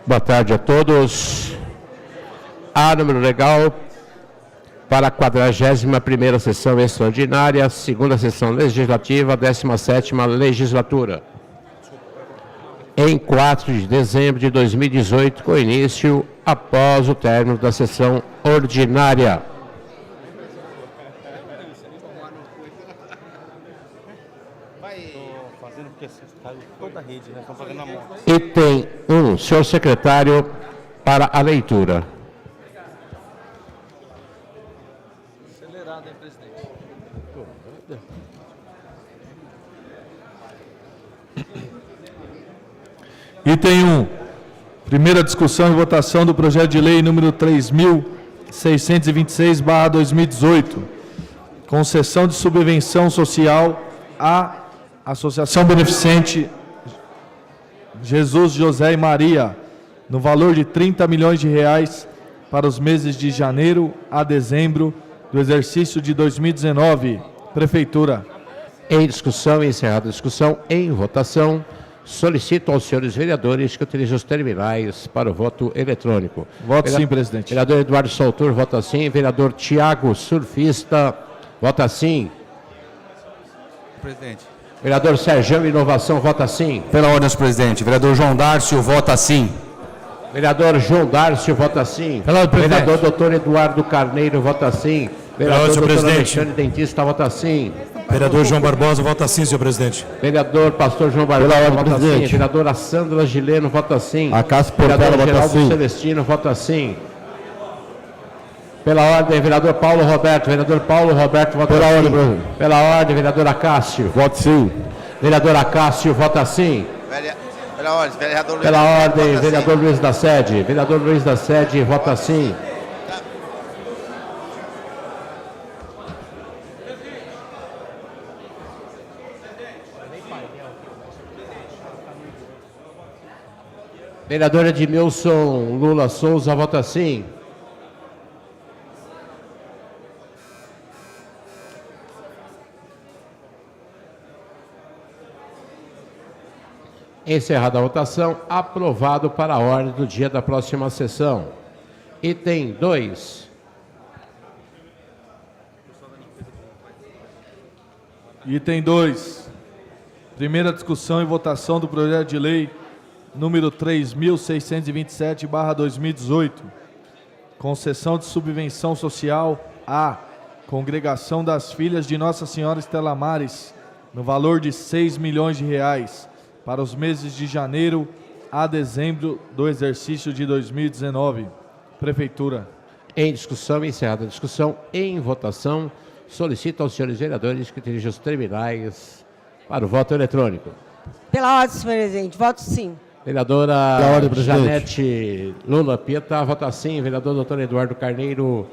Boa tarde a todos. A número legal para a 41ª sessão extraordinária, segunda sessão legislativa, 17ª legislatura. Em 4 de dezembro de 2018, com início após o término da sessão ordinária. Item 1, senhor secretário, para a leitura. Acelerado, hein, presidente? Item 1. Primeira discussão e votação do projeto de lei número 3.626/2018. Concessão de subvenção social à Associação Beneficente Jesus, José e Maria, no valor de R$30 milhões para os meses de janeiro a dezembro do exercício de 2019. Prefeitura. Em discussão, encerrada a discussão, em votação, solicito aos senhores vereadores que utilizem os terminais para o voto eletrônico. Voto sim, presidente. Vereador Eduardo Soutor, vota sim. Vereador Tiago Surfista, vota sim. Presidente. Vereador Sérgio Inovação, vota sim. Pela ordem, senhor presidente. Vereador João Dárcio, vota sim. Vereador João Dárcio, vota sim. Pela ordem, presidente. Vereador doutor Eduardo Carneiro, vota sim. Vereador doutor Alexandre Dentista, vota sim. Vereador João Barbosa, vota sim, senhor presidente. Vereador Pastor João Barbosa, vota sim. Vereadora Sandra Gileno, vota sim. Vereador Geraldo Celestino, vota sim. Pela ordem, vereador Paulo Roberto. Vereador Paulo Roberto, vota sim. Pela ordem, vereador Acácio. Voto sim. Vereador Acácio, vota sim. Pela ordem, vereador Luiz. Pela ordem, vota vereador sim. Luiz da Sede. Vereador Luiz da Sede, vota sim. Vereador Edmilson Lula Souza, vota sim. Encerrada a votação, aprovado para a ordem do dia da próxima sessão. Item 2. Item 2. Primeira discussão e votação do projeto de lei número 3.627/2018. Concessão de subvenção social à Congregação das Filhas de Nossa Senhora Estela Maris, no valor de R$6 milhões, para os meses de janeiro a dezembro do exercício de 2019. Prefeitura. Em discussão, encerrada a discussão, em votação, solicito aos senhores vereadores que dirigam os terminais para o voto eletrônico. Pela ordem, senhor presidente. Voto sim. Vereadora ordem, presidente. Janete Lula Pieta, vota sim. Vereador doutor Eduardo Carneiro,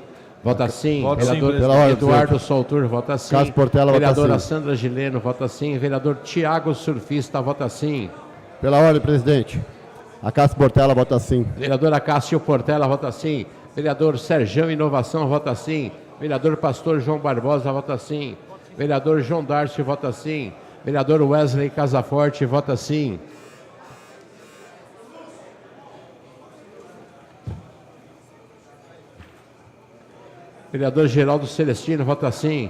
vota sim. Voto sim, Vereador presidente. Eduardo Soutor, vota sim. Cássio Portela, vota Vereadora sim. Sandra Gileno, vota sim. Vereador Tiago Surfista, vota sim. Pela ordem, presidente. Acácio Portela, vota sim. Vereadora Cássio Portela, vota sim. Vereador Sérgio Inovação, vota sim. Vereador Pastor João Barbosa, vota sim. Vereador João Dárcio, vota sim. Vereador Wesley Casaforte, vota sim. Vereador Geraldo Celestino, vota sim.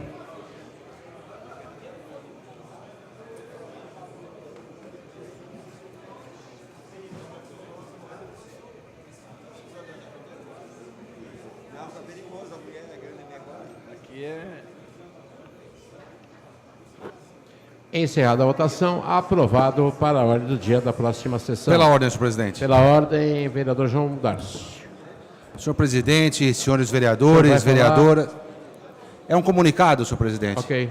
Encerrada a votação, aprovado para a ordem do dia da próxima sessão. Pela ordem, senhor presidente. Pela ordem, vereador João Dárcio. Senhor presidente, senhores vereadores, vereadoras. É um comunicado, senhor presidente. Ok.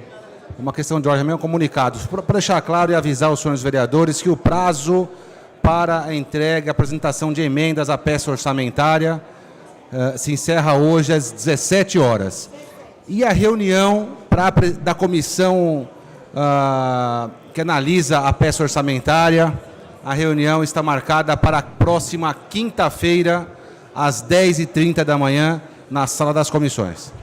Uma questão de ordem, é um comunicado. Para deixar claro e avisar os senhores vereadores que o prazo para a entrega e apresentação de emendas à peça orçamentária se encerra hoje às 17 horas. E a reunião da comissão que analisa a peça orçamentária, a reunião está marcada para a próxima quinta-feira, às 10h30 da manhã, na sala das comissões.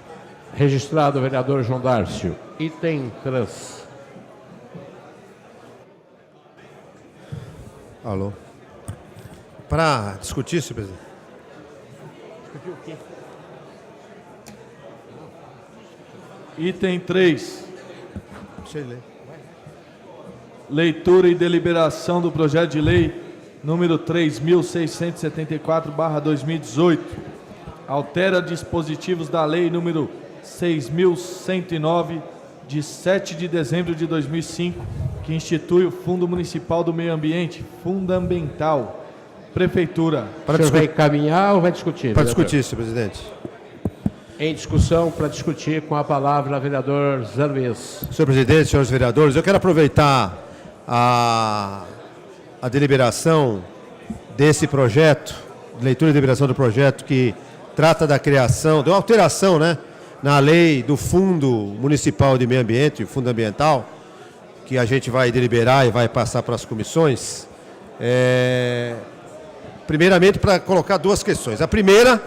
Registrado, vereador João Dárcio. Item 3. Alô. Para discutir, senhor presidente. Item 3. Deixa ele ler. Leitura e deliberação do projeto de lei número 3.674/2018. Altera dispositivos da lei número 6.109, de 7 de dezembro de 2005, que institui o Fundo Municipal do Meio Ambiente, Fundambiental. Prefeitura. O senhor vai encaminhar ou vai discutir? Para vereador? discutir, senhor presidente. Em discussão, para discutir, com a palavra, vereador Zé Luiz. Senhor presidente, senhores vereadores, eu quero aproveitar a deliberação desse projeto, leitura e deliberação do projeto que trata da criação, de uma alteração, né, na lei do Fundo Municipal de Meio Ambiente, Fundo Ambiental, que a gente vai deliberar e vai passar para as comissões. Primeiramente, para colocar duas questões. A primeira,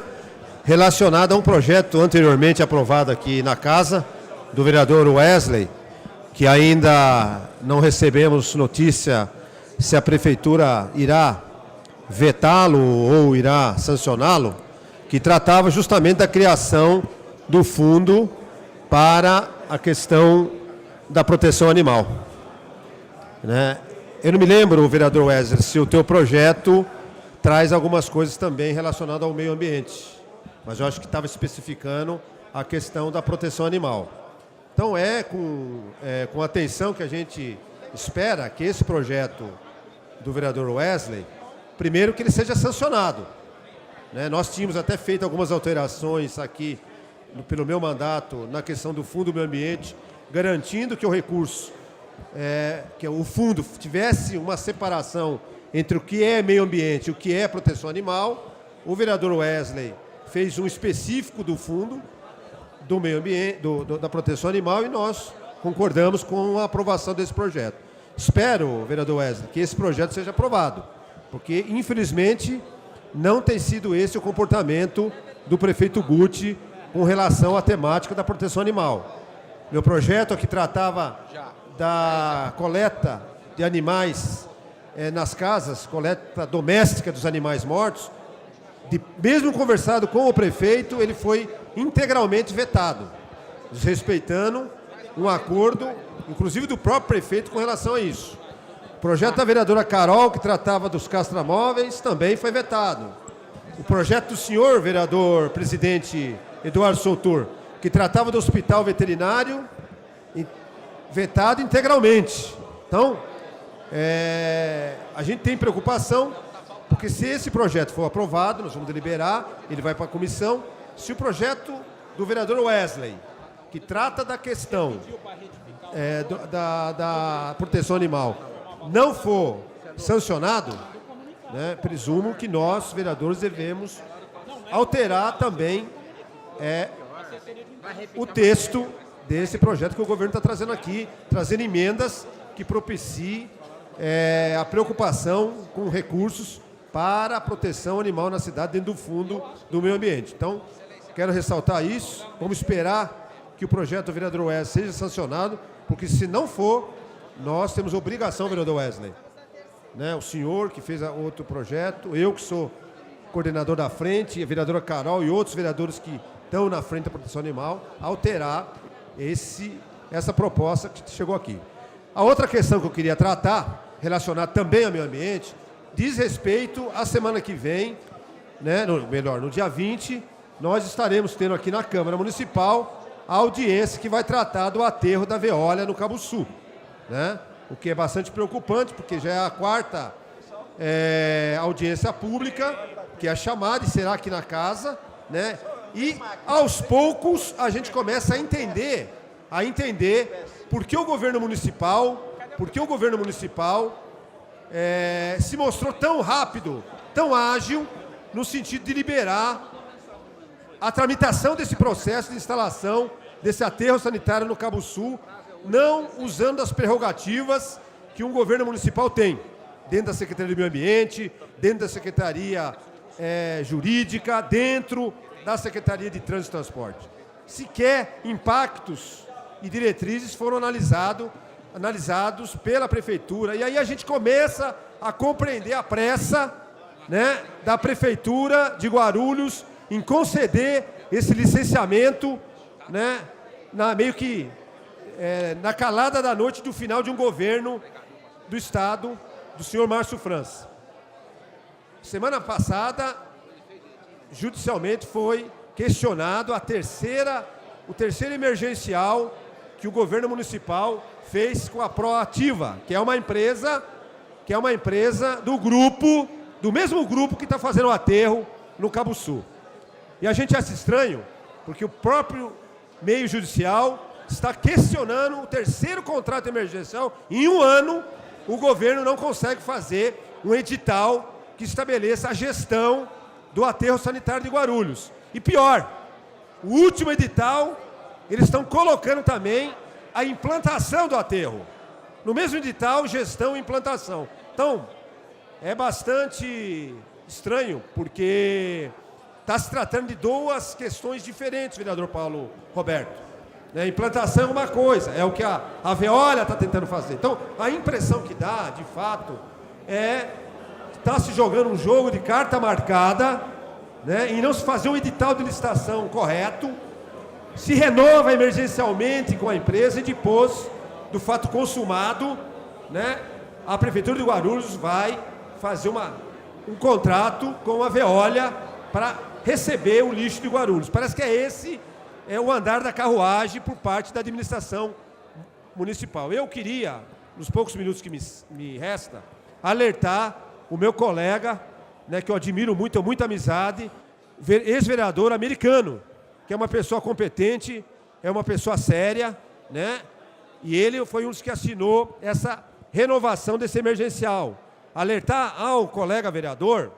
relacionada a um projeto anteriormente aprovado aqui na casa, do vereador Wesley, que ainda não recebemos notícia se a prefeitura irá vetá-lo ou irá sancioná-lo, que tratava justamente da criação do fundo para a questão da proteção animal. Né? Eu não me lembro, vereador Wesley, se o teu projeto traz algumas coisas também relacionadas ao meio ambiente, mas eu acho que estava especificando a questão da proteção animal. Então com atenção que a gente espera que esse projeto do vereador Wesley, primeiro que ele seja sancionado. Né? Nós tínhamos até feito algumas alterações aqui, pelo meu mandato, na questão do Fundo do Meio Ambiente, garantindo que o recurso, que o fundo tivesse uma separação entre o que é meio ambiente e o que é proteção animal. O vereador Wesley fez um específico do fundo do meio ambiente, da proteção animal, e nós concordamos com a aprovação desse projeto. Espero, vereador Wesley, que esse projeto seja aprovado, porque, infelizmente, não tem sido esse o comportamento do prefeito Guti com relação à temática da proteção animal. Meu projeto aqui tratava da coleta de animais nas casas, coleta doméstica dos animais mortos. Mesmo conversado com o prefeito, ele foi integralmente vetado, desrespeitando um acordo, inclusive do próprio prefeito, com relação a isso. O projeto da vereadora Carol, que tratava dos castramóveis, também foi vetado. O projeto do senhor, vereador presidente Eduardo Soutor, que tratava do hospital veterinário, vetado integralmente. Então, a gente tem preocupação, porque se esse projeto for aprovado, nós vamos deliberar, ele vai para a comissão. Se o projeto do vereador Wesley, que trata da questão da proteção animal, não for sancionado, né, presumo que nós, vereadores, devemos alterar também o texto desse projeto que o governo está trazendo aqui, trazendo emendas que propiciem a preocupação com recursos para a proteção animal na cidade, dentro do fundo do meio ambiente. Então, quero ressaltar isso. Vamos esperar que o projeto do vereador Wesley seja sancionado, porque se não for, nós temos obrigação, vereador Wesley, né? O senhor que fez outro projeto, eu que sou coordenador da frente, a vereadora Carol e outros vereadores que estão na frente da proteção animal, alterar essa proposta que chegou aqui. A outra questão que eu queria tratar, relacionada também ao meio ambiente, diz respeito à semana que vem, né, no dia 20, nós estaremos tendo aqui na Câmara Municipal a audiência que vai tratar do aterro da Veolia no Cabo Sul, né? O que é bastante preocupante, porque já é a quarta audiência pública que é chamada e será aqui na casa, né? E aos poucos a gente começa a entender por que o governo municipal se mostrou tão rápido, tão ágil, no sentido de liberar a tramitação desse processo de instalação desse aterro sanitário no Cabo Sul, não usando as prerrogativas que um governo municipal tem, dentro da Secretaria do Meio Ambiente, dentro da Secretaria Jurídica, dentro da Secretaria de Trânsito e Transporte. Sequer impactos e diretrizes foram analisados pela Prefeitura. E aí a gente começa a compreender a pressa né, da Prefeitura de Guarulhos em conceder esse licenciamento, né, meio que na calada da noite do final de um governo do Estado, do senhor Márcio França. Semana passada, judicialmente foi questionado o terceiro emergencial que o governo municipal fez com a Proativa, que é uma empresa do mesmo grupo que está fazendo o aterro no Cabo Sul. E a gente acha estranho, porque o próprio meio judicial está questionando o terceiro contrato emergencial. Em um ano, o governo não consegue fazer um edital que estabeleça a gestão do aterro sanitário de Guarulhos. E pior, o último edital, eles estão colocando também a implantação do aterro. No mesmo edital, gestão e implantação. Então, é bastante estranho, porque está se tratando de duas questões diferentes, vereador Paulo Roberto. A implantação é uma coisa, é o que a Veolia está tentando fazer. Então, a impressão que dá, de fato, está se jogando um jogo de carta marcada, né, e não se fazer um edital de licitação correto, se renova emergencialmente com a empresa e depois do fato consumado, né, a Prefeitura de Guarulhos vai fazer um contrato com a Veolia para receber o lixo de Guarulhos. Parece que esse é o andar da carruagem por parte da administração municipal. Eu queria, nos poucos minutos que me resta, alertar o meu colega, né, que eu admiro muito, tenho muita amizade, ex-vereador americano, que é uma pessoa competente, é uma pessoa séria, né, e ele foi um dos que assinou essa renovação desse emergencial. Alertar ao colega vereador,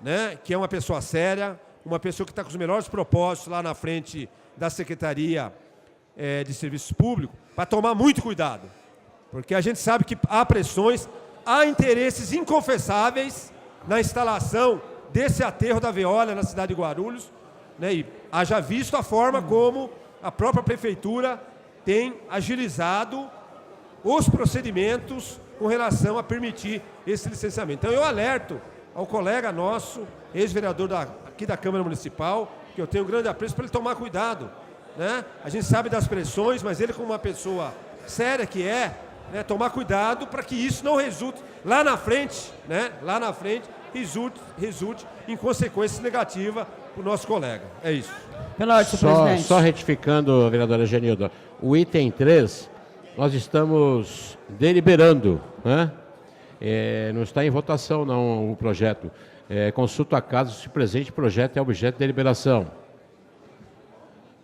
né, que é uma pessoa séria, uma pessoa que está com os melhores propósitos lá na frente da Secretaria de Serviços Públicos, para tomar muito cuidado, porque a gente sabe que há pressões, há interesses inconfessáveis na instalação desse aterro da Veolia na cidade de Guarulhos, né, e haja visto a forma como a própria Prefeitura tem agilizado os procedimentos com relação a permitir esse licenciamento. Então eu alerto ao colega nosso, ex-vereador aqui da Câmara Municipal, que eu tenho grande apreço, para ele tomar cuidado, né? A gente sabe das pressões, mas ele, como uma pessoa séria que né, tomar cuidado para que isso não resulte lá na frente, né? Lá na frente, resulte em consequências negativas para o nosso colega. É isso. Pela ordem, senhor presidente. Só retificando, vereadora Genilda, o item 3, nós estamos deliberando, né? Não está em votação, não, o projeto. Consulta a casa se o presente projeto é objeto de deliberação.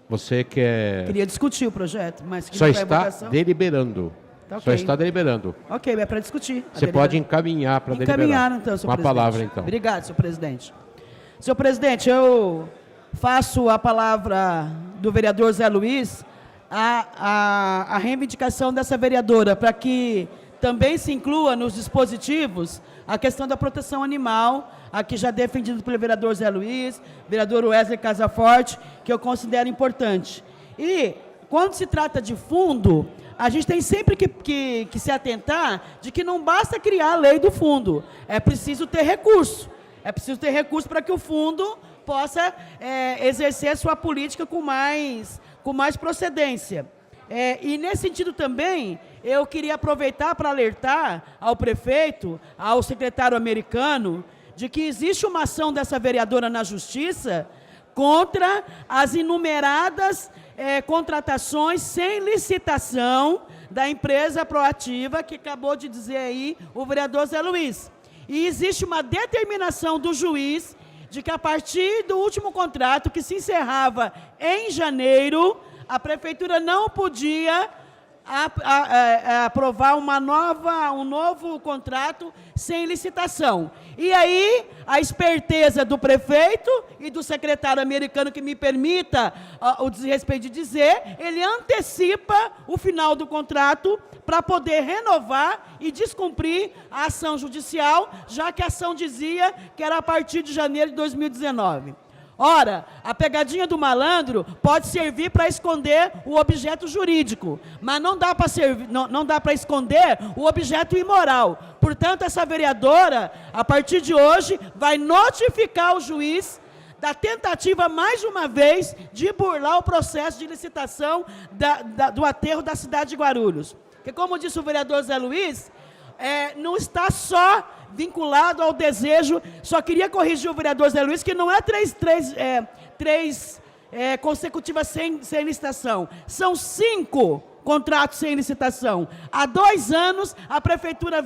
Você quer... Queria discutir o projeto, mas... Só está deliberando. Tá, okay. Só está deliberando. Ok, é para discutir. Você pode encaminhar para deliberar. Encaminhar, então, senhor presidente. Uma palavra, então. Obrigado, senhor presidente. Senhor presidente, eu faço a palavra do vereador Zé Luiz a reivindicação dessa vereadora para que também se inclua nos dispositivos a questão da proteção animal, aqui já defendido pelo vereador Zé Luiz, vereador Wesley Casaforte, que eu considero importante. E, quando se trata de fundo, a gente tem sempre que se atentar de que não basta criar a lei do fundo, é preciso ter recurso. É preciso ter recurso para que o fundo possa exercer a sua política com mais procedência. E nesse sentido também, eu queria aproveitar para alertar ao prefeito, ao secretário americano, de que existe uma ação dessa vereadora na Justiça contra as inumeradas contratações sem licitação da empresa Proativa, que acabou de dizer aí o vereador Zé Luiz. E existe uma determinação do juiz de que a partir do último contrato, que se encerrava em janeiro, a prefeitura não podia aprovar um novo contrato sem licitação. E aí, a esperteza do prefeito e do secretário americano, que me permita o desrespeito de dizer, ele antecipa o final do contrato para poder renovar e descumprir a ação judicial, já que a ação dizia que era a partir de janeiro de 2019. Ora, a pegadinha do malandro pode servir para esconder o objeto jurídico, mas não dá para esconder o objeto imoral. Portanto, essa vereadora, a partir de hoje, vai notificar o juiz da tentativa, mais uma vez, de burlar o processo de licitação do aterro da cidade de Guarulhos. Porque, como disse o vereador Zé Luiz, não está só vinculado ao desejo, só queria corrigir o vereador Zé Luiz, que não é três consecutivas sem licitação, são 5 contratos sem licitação. Há 2 anos, a prefeitura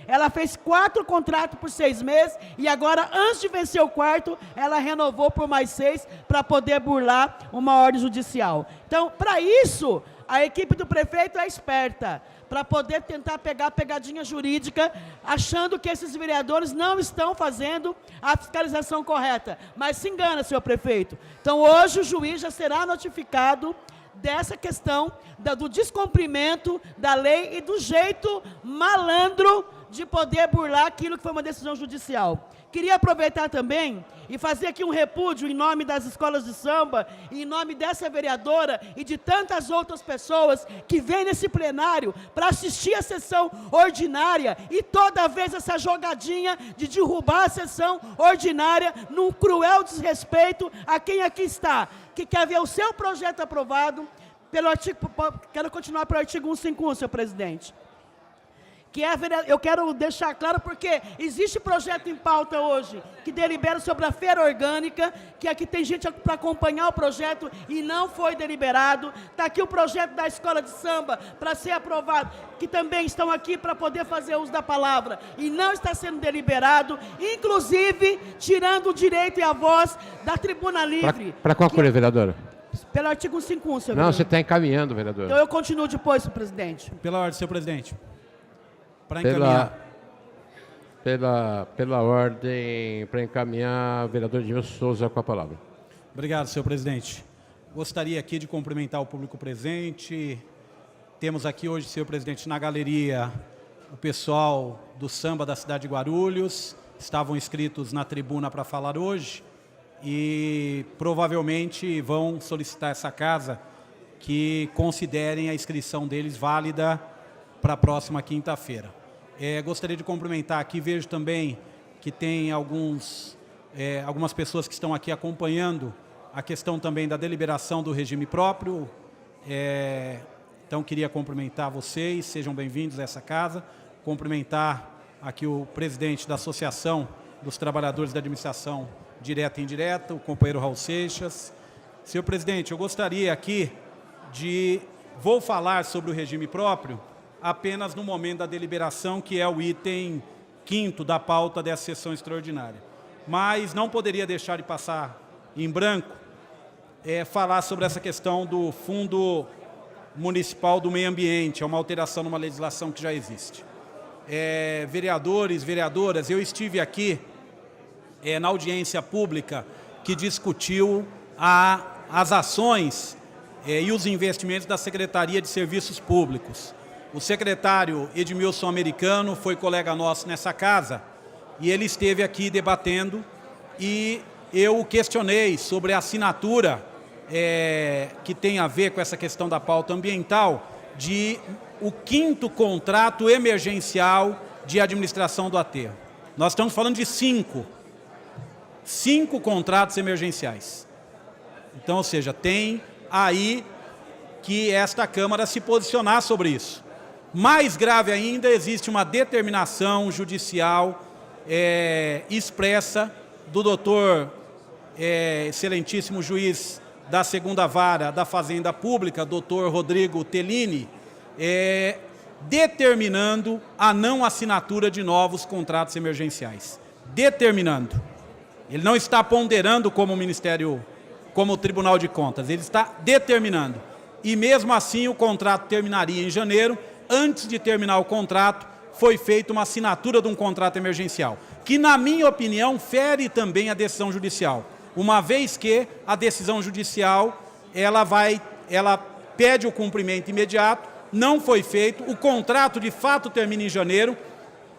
ela fez 4 contratos por 6 meses, e agora, antes de vencer o 4º, ela renovou por mais 6, para poder burlar uma ordem judicial. Então, para isso, a equipe do prefeito é esperta, para poder tentar pegar a pegadinha jurídica, achando que esses vereadores não estão fazendo a fiscalização correta. Mas se engana, senhor prefeito. Então, hoje, o juiz já será notificado dessa questão do descumprimento da lei e do jeito malandro de poder burlar aquilo que foi uma decisão judicial. Queria aproveitar também e fazer aqui um repúdio em nome das escolas de samba, em nome dessa vereadora e de tantas outras pessoas que vêm nesse plenário para assistir a sessão ordinária, e toda vez essa jogadinha de derrubar a sessão ordinária num cruel desrespeito a quem aqui está, que quer ver o seu projeto aprovado pelo artigo. Quero continuar pelo artigo 151, senhor presidente. Eu quero deixar claro, porque existe projeto em pauta hoje que delibera sobre a feira orgânica, que aqui tem gente para acompanhar o projeto e não foi deliberado. Está aqui o projeto da escola de samba para ser aprovado, que também estão aqui para poder fazer uso da palavra e não está sendo deliberado, inclusive tirando o direito e a voz da tribuna livre. Para concluir, vereadora. Pelo artigo 151, senhor Não, vereador. você está encaminhando, vereador. Então eu continuo depois, senhor presidente. Pela ordem, senhor presidente. Para encaminhar. Pela ordem, para encaminhar, vereador Edmilson Souza com a palavra. Obrigado, senhor presidente. Gostaria aqui de cumprimentar o público presente. Temos aqui hoje, senhor presidente, na galeria, o pessoal do samba da cidade de Guarulhos. Estavam inscritos na tribuna para falar hoje e provavelmente vão solicitar essa casa que considerem a inscrição deles válida para a próxima quinta-feira. Gostaria de cumprimentar aqui, vejo também que tem algumas pessoas que estão aqui acompanhando a questão também da deliberação do regime próprio. Então, queria cumprimentar vocês, sejam bem-vindos a essa casa. Cumprimentar aqui o presidente da Associação dos Trabalhadores da Administração Direta e Indireta, o companheiro Raul Seixas. Senhor presidente, eu gostaria aqui vou falar sobre o regime próprio apenas no momento da deliberação, que é o item 5º da pauta dessa sessão extraordinária. Mas não poderia deixar de passar em branco falar sobre essa questão do Fundo Municipal do Meio Ambiente, é uma alteração numa legislação que já existe. Vereadores, vereadoras, eu estive aqui na audiência pública que discutiu as ações e os investimentos da Secretaria de Serviços Públicos. O secretário Edmilson Americano foi colega nosso nessa casa e ele esteve aqui debatendo e eu o questionei sobre a assinatura que tem a ver com essa questão da pauta ambiental de o 5º contrato emergencial de administração do aterro. Nós estamos falando de 5 contratos emergenciais. Então, ou seja, tem aí que esta Câmara se posicionar sobre isso. Mais grave ainda, existe uma determinação judicial expressa do doutor, excelentíssimo juiz da 2ª Vara da Fazenda Pública, doutor Rodrigo Tellini, determinando a não assinatura de novos contratos emergenciais. Determinando. Ele não está ponderando como o Ministério, como o Tribunal de Contas, ele está determinando. E mesmo assim o contrato terminaria em janeiro. Antes de terminar o contrato, foi feita uma assinatura de um contrato emergencial, que, na minha opinião, fere também a decisão judicial, uma vez que a decisão judicial ela pede o cumprimento imediato, não foi feito, o contrato de fato termina em janeiro,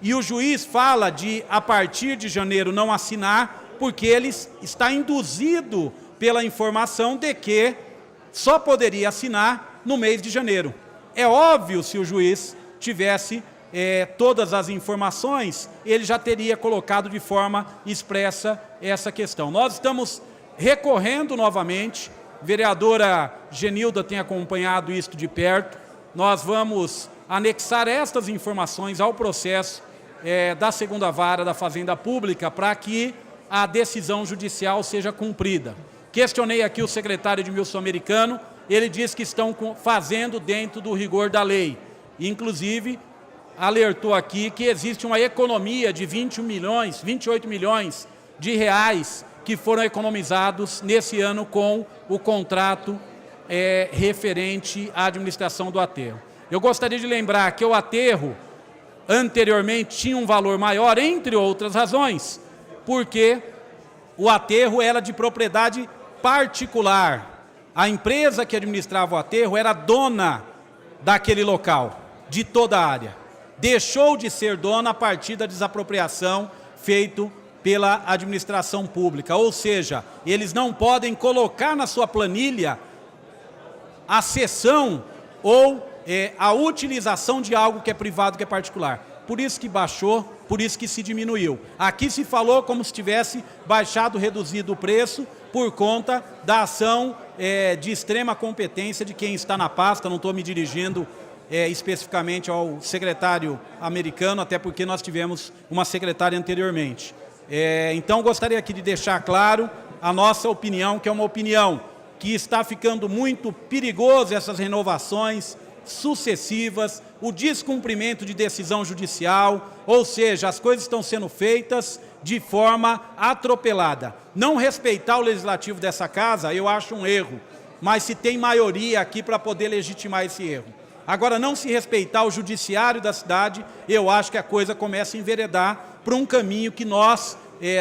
e o juiz fala de, a partir de janeiro, não assinar, porque ele está induzido pela informação de que só poderia assinar no mês de janeiro. É óbvio, se o juiz tivesse todas as informações, ele já teria colocado de forma expressa essa questão. Nós estamos recorrendo novamente, a vereadora Genilda tem acompanhado isto de perto, nós vamos anexar estas informações ao processo da segunda vara da Fazenda Pública para que a decisão judicial seja cumprida. Questionei aqui o secretário Edmilson Americano, ele diz que estão fazendo dentro do rigor da lei. Inclusive, alertou aqui que existe uma economia de 28 milhões de reais que foram economizados nesse ano com o contrato referente à administração do aterro. Eu gostaria de lembrar que o aterro, anteriormente, tinha um valor maior, entre outras razões, porque o aterro era de propriedade particular. A empresa que administrava o aterro era dona daquele local, de toda a área. Deixou de ser dona a partir da desapropriação feita pela administração pública. Ou seja, eles não podem colocar na sua planilha a cessão ou a utilização de algo que é privado, que é particular. Por isso que baixou, por isso que se diminuiu. Aqui se falou como se tivesse baixado, reduzido o preço por conta da ação de extrema competência de quem está na pasta. Não estou me dirigindo especificamente ao secretário americano, até porque nós tivemos uma secretária anteriormente. Então, gostaria aqui de deixar claro a nossa opinião, que é uma opinião que está ficando muito perigoso, essas renovações sucessivas, o descumprimento de decisão judicial, ou seja, as coisas estão sendo feitas de forma atropelada. Não respeitar o legislativo dessa casa, eu acho um erro, mas se tem maioria aqui para poder legitimar esse erro. Agora, não se respeitar o judiciário da cidade, eu acho que a coisa começa a enveredar para um caminho que nós,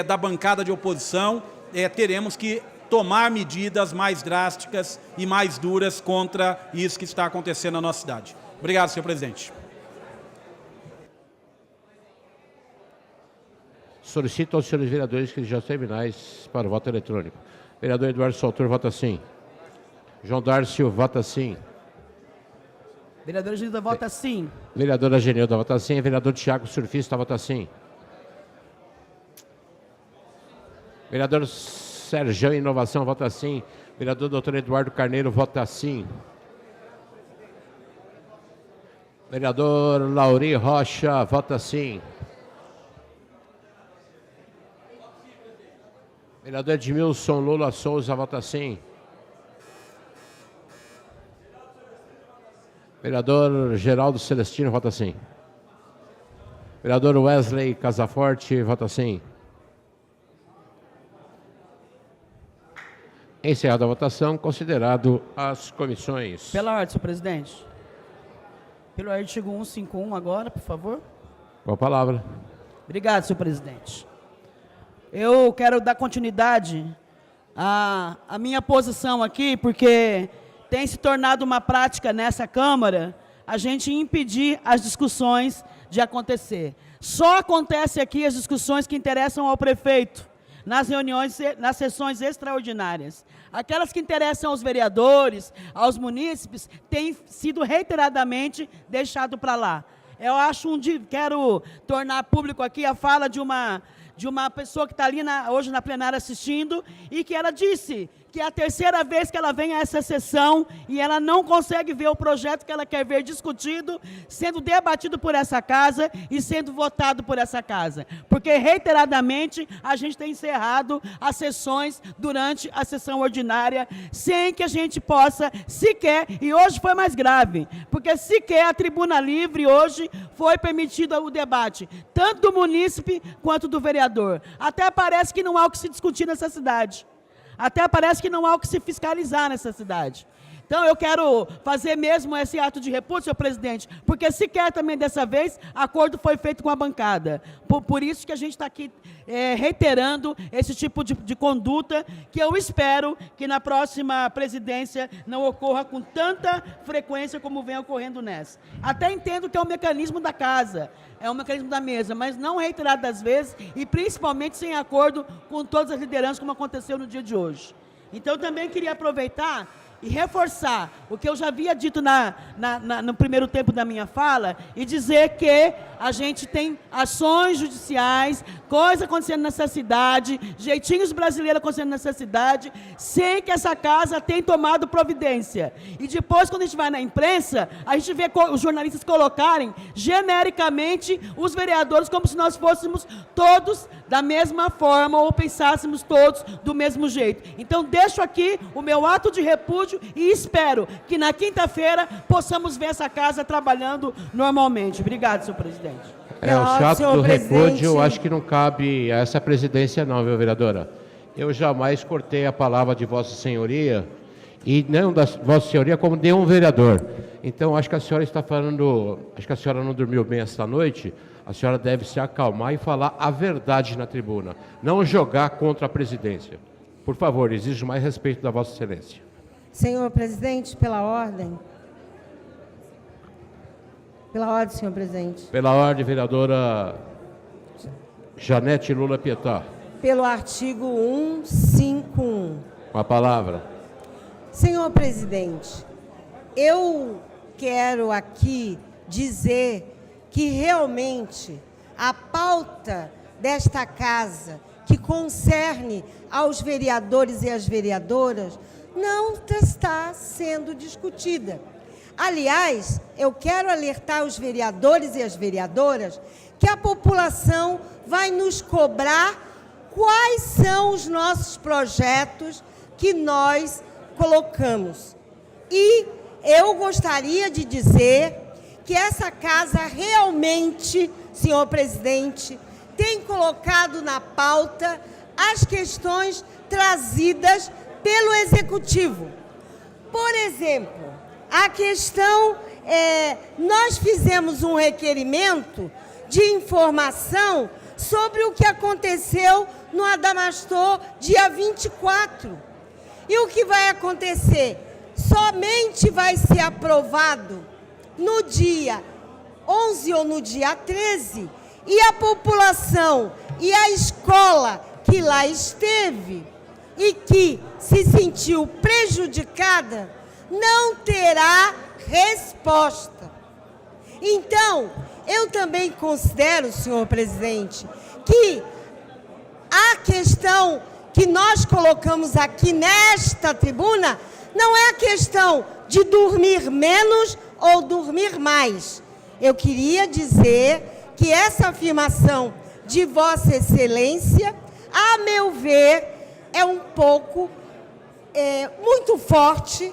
da bancada de oposição, teremos que tomar medidas mais drásticas e mais duras contra isso que está acontecendo na nossa cidade. Obrigado, senhor presidente. Solicito aos senhores vereadores que já terminais para o voto eletrônico. Vereador Eduardo Soutor, vota sim. João Darcio, vota sim. Vereadora Genilda, vota sim. Vereadora Genilda, vota sim. Vereador Tiago Surfista, vota sim. Vereador Serjão Inovação, vota sim. Vereador Dr. Eduardo Carneiro, vota sim. Vereador Lauri Rocha, vota sim. Vereador Edmilson Lula Souza, vota sim. Vereador Geraldo Celestino, vota sim. Vereador Wesley Casaforte, vota sim. Encerrada a votação, considerado as comissões. Pela ordem, senhor presidente. Pelo artigo 151 agora, por favor. Com a palavra. Obrigado, senhor presidente. Eu quero dar continuidade à minha posição aqui, porque tem se tornado uma prática nessa Câmara a gente impedir as discussões de acontecer. Só acontece aqui as discussões que interessam ao prefeito, nas reuniões, nas sessões extraordinárias. Aquelas que interessam aos vereadores, aos munícipes, têm sido reiteradamente deixado para lá. Eu acho quero tornar público aqui a fala de uma pessoa que está ali hoje na plenária assistindo, e que ela disse que é a terceira vez que ela vem a essa sessão e ela não consegue ver o projeto que ela quer ver discutido, sendo debatido por essa casa e sendo votado por essa casa. Porque, reiteradamente, a gente tem encerrado as sessões durante a sessão ordinária, sem que a gente possa sequer, e hoje foi mais grave, porque sequer a tribuna livre hoje foi permitido o debate, tanto do munícipe quanto do vereador. Até parece que não há o que se discutir nessa cidade. Até parece que não há o que se fiscalizar nessa cidade. Então, eu quero fazer mesmo esse ato de repúdio, senhor presidente, porque sequer também dessa vez acordo foi feito com a bancada. Por isso que a gente está aqui reiterando esse tipo de conduta, que eu espero que na próxima presidência não ocorra com tanta frequência como vem ocorrendo nessa. Até entendo que é um mecanismo da casa, é um mecanismo da mesa, mas não reiteradas vezes e principalmente sem acordo com todas as lideranças, como aconteceu no dia de hoje. Então, também queria aproveitar e reforçar o que eu já havia dito no primeiro tempo da minha fala e dizer que a gente tem ações judiciais, coisas acontecendo nessa cidade, jeitinhos brasileiros acontecendo nessa cidade, sem que essa casa tenha tomado providência. E depois, quando a gente vai na imprensa, a gente vê os jornalistas colocarem genericamente os vereadores como se nós fôssemos todos da mesma forma ou pensássemos todos do mesmo jeito. Então, deixo aqui o meu ato de repúdio e espero que na quinta-feira possamos ver essa casa trabalhando normalmente. Obrigado, senhor presidente. O chato do repúdio, eu acho que não cabe a essa presidência não, viu, vereadora? Eu jamais cortei a palavra de Vossa Senhoria, e não da Vossa Senhoria como de um vereador. Então, acho que a senhora está falando, acho que a senhora não dormiu bem esta noite, a senhora deve se acalmar e falar a verdade na tribuna, não jogar contra a presidência. Por favor, exijo mais respeito da Vossa Excelência. Senhor presidente, pela ordem. Pela ordem, senhor presidente. Pela ordem, vereadora Janete Lula Pietá. Pelo artigo 151. Com a palavra. Senhor presidente, eu quero aqui dizer que realmente a pauta desta casa, que concerne aos vereadores e às vereadoras, não está sendo discutida. Aliás, eu quero alertar os vereadores e as vereadoras que a população vai nos cobrar quais são os nossos projetos que nós colocamos. E eu gostaria de dizer que essa casa realmente, senhor presidente, tem colocado na pauta as questões trazidas pelo Executivo. Por exemplo, a questão, nós fizemos um requerimento de informação sobre o que aconteceu no Adamastor, dia 24. E o que vai acontecer? Somente vai ser aprovado no dia 11 ou no dia 13, e a população e a escola que lá esteve e que se sentiu prejudicada não terá resposta. Então, eu também considero, senhor presidente, que a questão que nós colocamos aqui nesta tribuna não é a questão de dormir menos ou dormir mais. Eu queria dizer que essa afirmação de Vossa Excelência, a meu ver, é um pouco, muito forte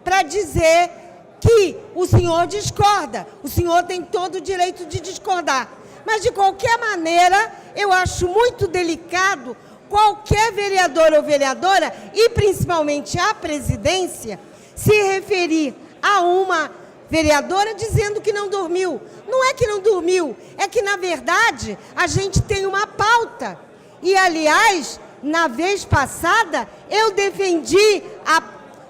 para dizer que o senhor discorda. O senhor tem todo o direito de discordar. Mas, de qualquer maneira, eu acho muito delicado qualquer vereador ou vereadora, e principalmente a presidência, se referir a uma vereadora dizendo que não dormiu. Não é que não dormiu, é que, na verdade, a gente tem uma pauta. E, aliás, na vez passada, eu defendi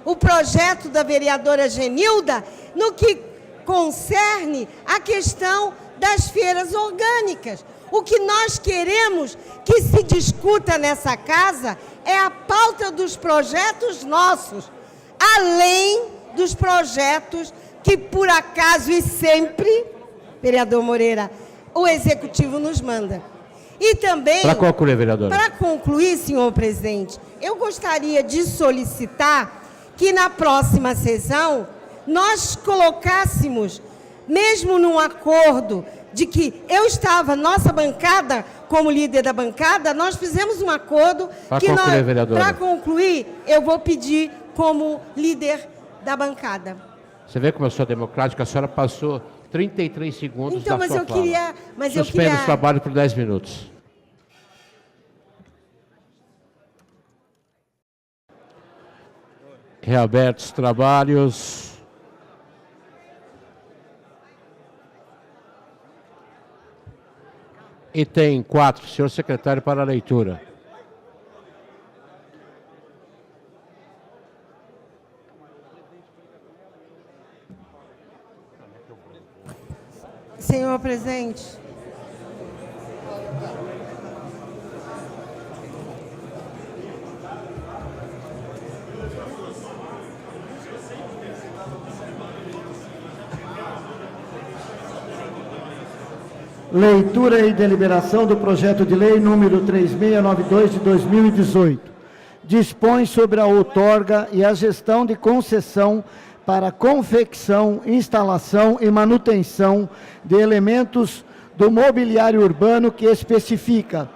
o projeto da vereadora Genilda no que concerne a questão das feiras orgânicas. O que nós queremos que se discuta nessa casa é a pauta dos projetos nossos, além dos projetos que, por acaso e sempre, vereador Moreira, o Executivo nos manda. E também, para concluir, vereadora. Para concluir, senhor presidente, eu gostaria de solicitar que na próxima sessão nós colocássemos, mesmo num acordo de que eu estava, nossa bancada, como líder da bancada, nós fizemos um acordo que para concluir, eu vou pedir como líder da bancada. Você vê como eu sou democrática, a senhora passou 33 segundos então, da sua fala. Suspendo o trabalho por 10 minutos. Reaberto os trabalhos. Item 4, senhor secretário, para a leitura. Senhor presidente, leitura e deliberação do projeto de lei número 3692 de 2018. Dispõe sobre a outorga e a gestão de concessão para confecção, instalação e manutenção de elementos do mobiliário urbano que especifica,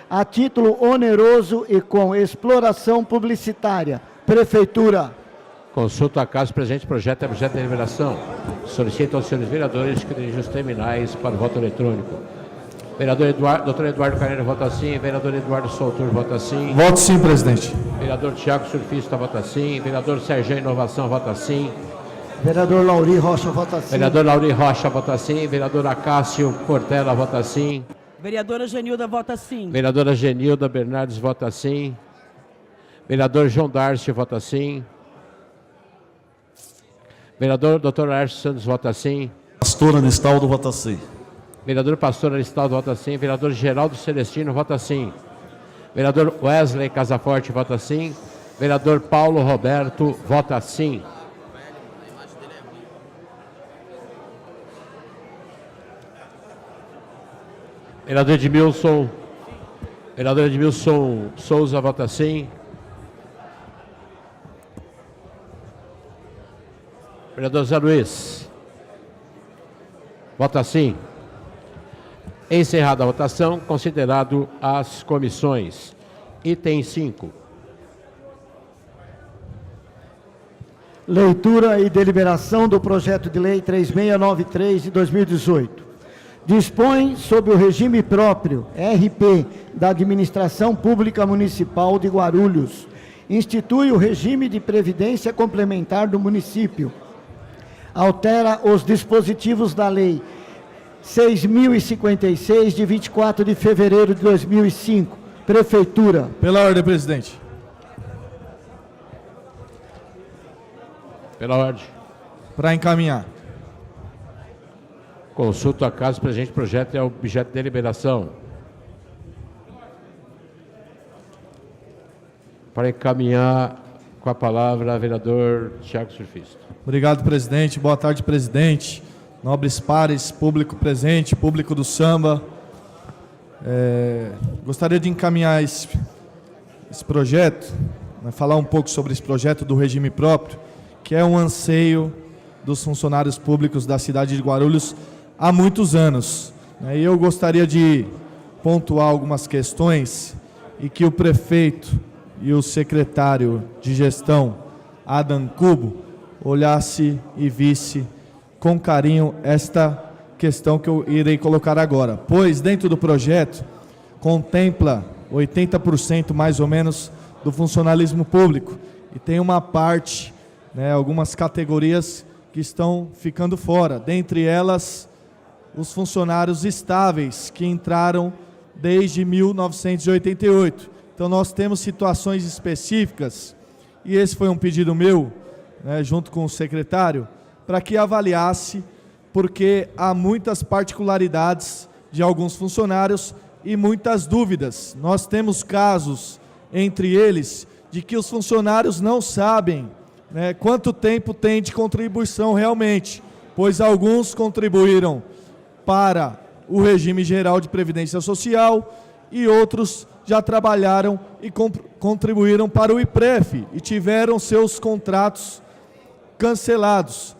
a título oneroso e com exploração publicitária. Prefeitura. Consulta a casa presente projeto é objeto de deliberação. Solicito aos senhores vereadores que dirigem os terminais para o voto eletrônico. Doutor Eduardo Carneiro, vota sim. Vereador Eduardo Soutor, vota sim. Voto sim, presidente. Vereador Tiago Surfista, vota sim. Vereador Sérgio Inovação, vota sim. Vereador Lauri Rocha, vota sim. Vereador Lauri Rocha, vota sim. Vereador Acácio Portela, vota sim. Vereadora Genilda, vota sim. Vereadora Genilda Bernardes, vota sim. Vereador João Darcy, vota sim. Vereador Dr. Laércio Santos, vota sim. Pastor Anistaldo, vota sim. Vereador Pastor Aristaldo, vota sim. Vereador Geraldo Celestino, vota sim. Vereador Wesley Casaforte, vota sim. Vereador Paulo Roberto, vota sim. Vereador Edmilson Souza, vota sim. Vereador Zé Luiz, vota sim. Encerrada a votação, considerado as comissões. Item 5. Leitura e deliberação do projeto de lei 3693 de 2018. Dispõe sobre o regime próprio, RP, da Administração Pública Municipal de Guarulhos. Institui o regime de previdência complementar do município. Altera os dispositivos da lei 6.056, de 24 de fevereiro de 2005. Prefeitura. Pela ordem, presidente. Pela ordem. Para encaminhar. Consulta a casa presente projeto é objeto de deliberação. Para encaminhar com a palavra, vereador Tiago Surfista. Obrigado, presidente. Boa tarde, presidente. Nobres pares, público presente, público do samba. Gostaria de encaminhar esse projeto, falar um pouco sobre esse projeto do regime próprio, que é um anseio dos funcionários públicos da cidade de Guarulhos há muitos anos. E eu gostaria de pontuar algumas questões e que o prefeito e o secretário de gestão, Adam Cubo, olhasse e visse com carinho esta questão que eu irei colocar agora. Pois dentro do projeto contempla 80% mais ou menos do funcionalismo público e tem uma parte, algumas categorias que estão ficando fora, dentre elas os funcionários estáveis que entraram desde 1988. Então nós temos situações específicas e esse foi um pedido meu, junto com o secretário, para que avaliasse, porque há muitas particularidades de alguns funcionários e muitas dúvidas. Nós temos casos, entre eles, de que os funcionários não sabem quanto tempo tem de contribuição realmente, pois alguns contribuíram para o regime geral de previdência social e outros já trabalharam e contribuíram para o IPREF e tiveram seus contratos cancelados.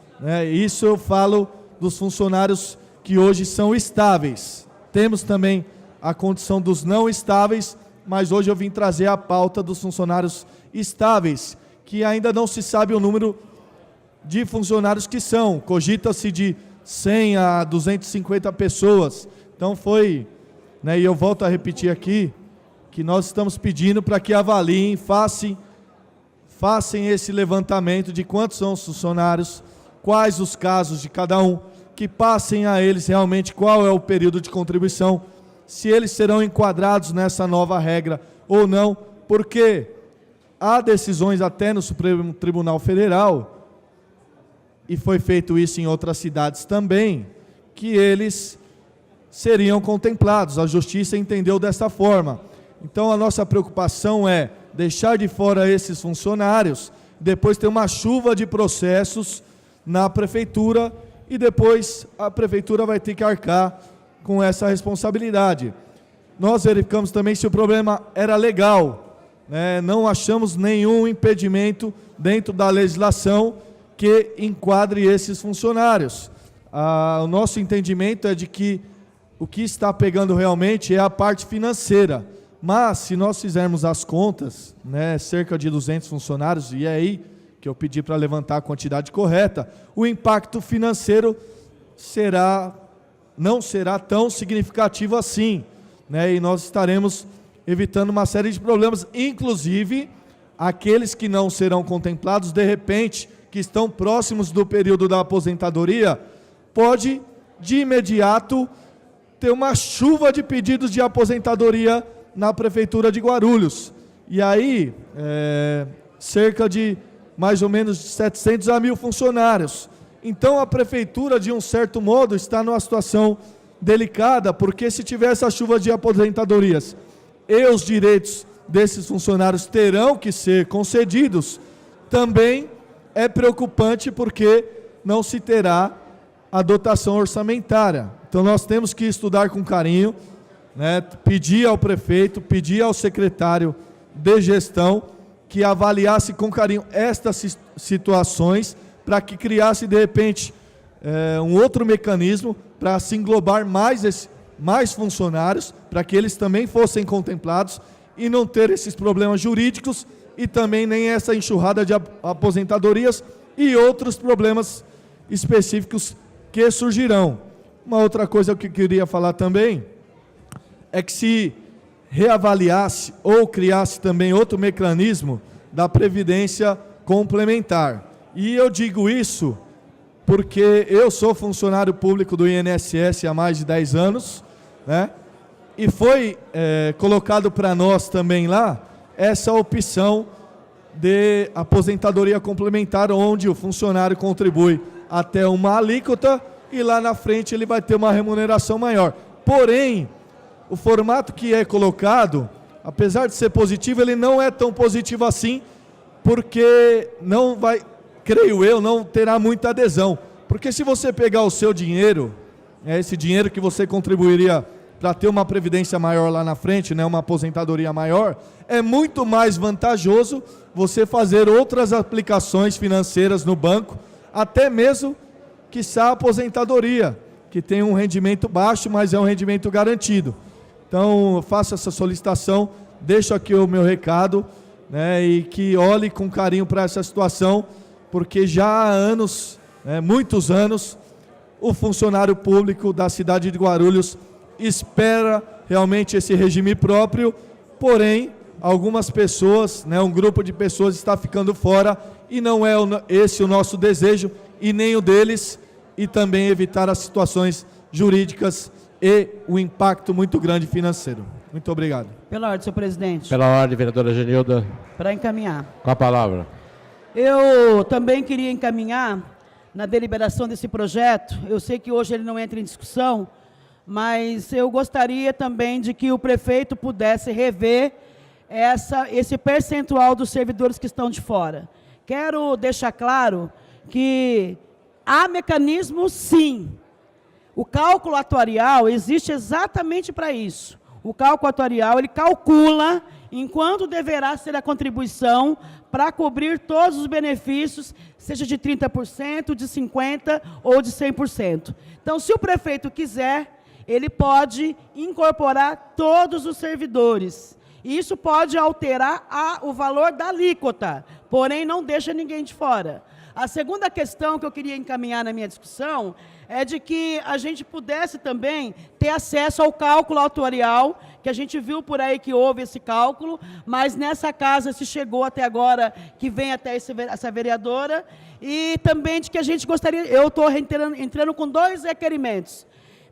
Isso eu falo dos funcionários que hoje são estáveis. Temos também a condição dos não estáveis, mas hoje eu vim trazer a pauta dos funcionários estáveis, que ainda não se sabe o número de funcionários que são. Cogita-se de 100 a 250 pessoas. Então foi, e eu volto a façam esse levantamento de quantos são os funcionários, quais os casos de cada um, que passem a eles realmente qual é o período de contribuição, se eles serão enquadrados nessa nova regra ou não, porque há decisões até no Supremo Tribunal Federal, e foi feito isso em outras cidades também, que eles seriam contemplados. A Justiça entendeu dessa forma. Então a nossa preocupação é deixar de fora esses funcionários, depois ter uma chuva de processos na Prefeitura, e depois a Prefeitura vai ter que arcar com essa responsabilidade. Nós verificamos também se o problema era legal, né? Não achamos nenhum impedimento dentro da legislação que enquadre esses funcionários. O nosso entendimento é de que o que está pegando realmente é a parte financeira, mas se nós fizermos as contas, né, cerca de 200 funcionários, e é aí que eu pedi para levantar a quantidade correta, o impacto financeiro não será tão significativo assim, né, e nós estaremos evitando uma série de problemas, inclusive aqueles que não serão contemplados, de repente, que estão próximos do período da aposentadoria, pode, de imediato, ter uma chuva de pedidos de aposentadoria na Prefeitura de Guarulhos. E aí, cerca de mais ou menos 700 a 1.000 funcionários. Então, a Prefeitura, de um certo modo, está numa situação delicada, porque se tiver essa chuva de aposentadorias e os direitos desses funcionários terão que ser concedidos, também é preocupante porque não se terá a dotação orçamentária. Então nós temos que estudar com carinho, né, pedir ao prefeito, pedir ao secretário de gestão que avaliasse com carinho estas situações para que criasse de repente um outro mecanismo para se englobar mais funcionários, para que eles também fossem contemplados e não ter esses problemas jurídicos e também nem essa enxurrada de aposentadorias e outros problemas específicos que surgirão. Uma outra coisa que eu queria falar também é que se reavaliasse ou criasse também outro mecanismo da previdência complementar. E eu digo isso porque eu sou funcionário público do INSS há mais de 10 anos, né? E foi colocado para nós também lá essa opção de aposentadoria complementar, onde o funcionário contribui até uma alíquota e lá na frente ele vai ter uma remuneração maior. Porém, o formato que é colocado, apesar de ser positivo, ele não é tão positivo assim, porque não vai, creio eu, não terá muita adesão. Porque se você pegar o seu dinheiro, esse dinheiro que você contribuiria para ter uma previdência maior lá na frente, né, uma aposentadoria maior, é muito mais vantajoso você fazer outras aplicações financeiras no banco, até mesmo quiçá a aposentadoria, que tem um rendimento baixo, mas é um rendimento garantido. Então, eu faço essa solicitação, deixo aqui o meu recado, né, e que olhe com carinho para essa situação, porque já há anos, muitos anos, o funcionário público da cidade de Guarulhos espera realmente esse regime próprio, porém, algumas pessoas, um grupo de pessoas está ficando fora, e não é esse o nosso desejo, e nem o deles, e também evitar as situações jurídicas e o impacto muito grande financeiro. Muito obrigado. Pela ordem, senhor presidente. Pela ordem, vereadora Genilda. Para encaminhar. Com a palavra. Eu também queria encaminhar na deliberação desse projeto. Eu sei que hoje ele não entra em discussão, mas eu gostaria também de que o prefeito pudesse rever esse percentual dos servidores que estão de fora. Quero deixar claro que há mecanismo, sim. O cálculo atuarial existe exatamente para isso. O cálculo atuarial, ele calcula em quanto deverá ser a contribuição para cobrir todos os benefícios, seja de 30%, de 50% ou de 100%. Então, se o prefeito quiser, ele pode incorporar todos os servidores. E isso pode alterar o valor da alíquota. porém não deixa ninguém de fora. A segunda questão que eu queria encaminhar na minha discussão é de que a gente pudesse também ter acesso ao cálculo atuarial, que a gente viu por aí que houve esse cálculo, mas nessa casa se chegou até agora, que vem até essa vereadora, e também de que a gente gostaria, eu estou entrando com 2 requerimentos.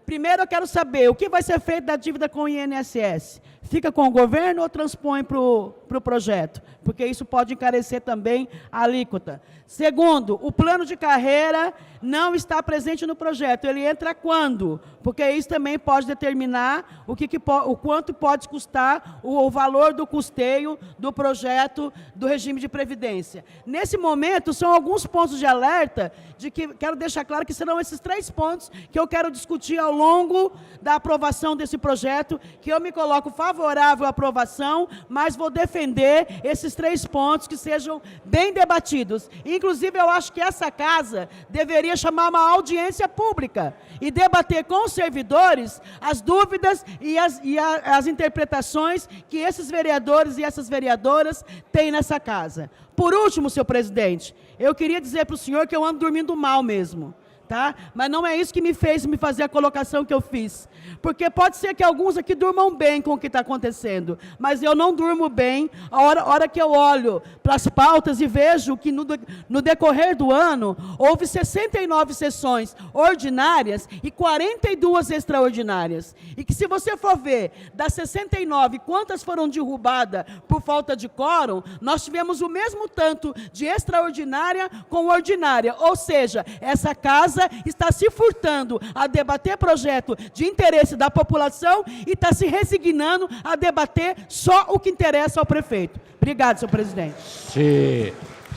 Primeiro, eu quero saber o que vai ser feito da dívida com o INSS. Fica com o governo ou transpõe para o projeto? Porque isso pode encarecer também a alíquota. Segundo, o plano de carreira não está presente no projeto. Ele entra quando? Porque isso também pode determinar o quanto pode custar o valor do custeio do projeto do regime de previdência. Nesse momento, são alguns pontos de alerta, de que quero deixar claro que serão esses 3 pontos que eu quero discutir ao longo da aprovação desse projeto, que eu me coloco favorável à aprovação, mas vou defender esses 3 pontos que sejam bem debatidos. Inclusive, eu acho que essa casa deveria chamar uma audiência pública e debater com os servidores as dúvidas e as interpretações que esses vereadores e essas vereadoras têm nessa casa. Por último, senhor presidente, eu queria dizer para o senhor que eu ando dormindo mal mesmo. Tá? Mas não é isso que me fez me fazer a colocação que eu fiz. Porque pode ser que alguns aqui durmam bem com o que está acontecendo, mas eu não durmo bem a hora que eu olho para as pautas e vejo que no decorrer do ano houve 69 sessões ordinárias e 42 extraordinárias. E que se você for ver, das 69, quantas foram derrubadas por falta de quórum, nós tivemos o mesmo tanto de extraordinária com ordinária. Ou seja, essa casa está se furtando a debater projeto de interesse da população e está se resignando a debater só o que interessa ao prefeito. Obrigado, senhor presidente. Se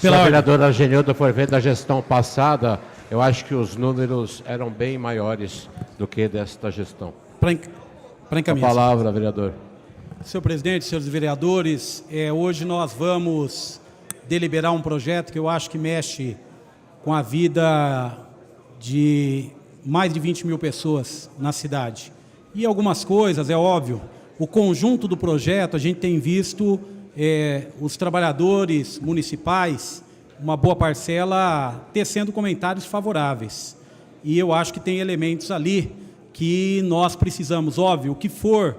a vereadora Genilda for ver da gestão passada, eu acho que os números eram bem maiores do que desta gestão. Para encaminhar. A palavra, vereador. Senhor presidente, senhores vereadores, hoje nós vamos deliberar um projeto que eu acho que mexe com a vida de mais de 20 mil pessoas na cidade. E algumas coisas, é óbvio, o conjunto do projeto, a gente tem visto os trabalhadores municipais, uma boa parcela, tecendo comentários favoráveis. E eu acho que tem elementos ali que nós precisamos, óbvio, o que for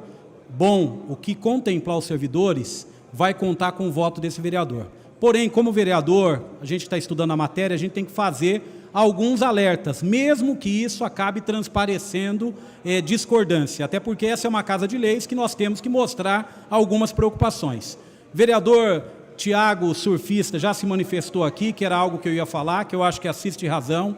bom, o que contemplar os servidores, vai contar com o voto desse vereador. Porém, como vereador, a gente está estudando a matéria, a gente tem que fazer alguns alertas, mesmo que isso acabe transparecendo discordância, até porque essa é uma casa de leis que nós temos que mostrar algumas preocupações. Vereador Tiago, surfista, já se manifestou aqui, que era algo que eu ia falar, que eu acho que assiste razão.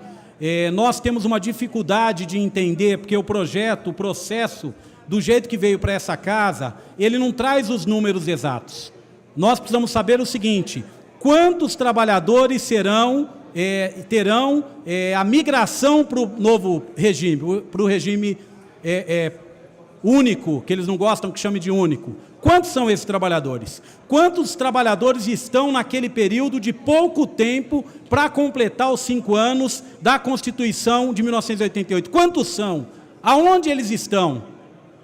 Nós temos uma dificuldade de entender, porque o projeto, o processo, do jeito que veio para essa casa, ele não traz os números exatos. Nós precisamos saber o seguinte: quantos trabalhadores terão a migração para o novo regime, para o regime único, que eles não gostam que chame de único. Quantos são esses trabalhadores? Quantos trabalhadores estão naquele período de pouco tempo para completar os 5 anos da Constituição de 1988? Quantos são? Aonde eles estão?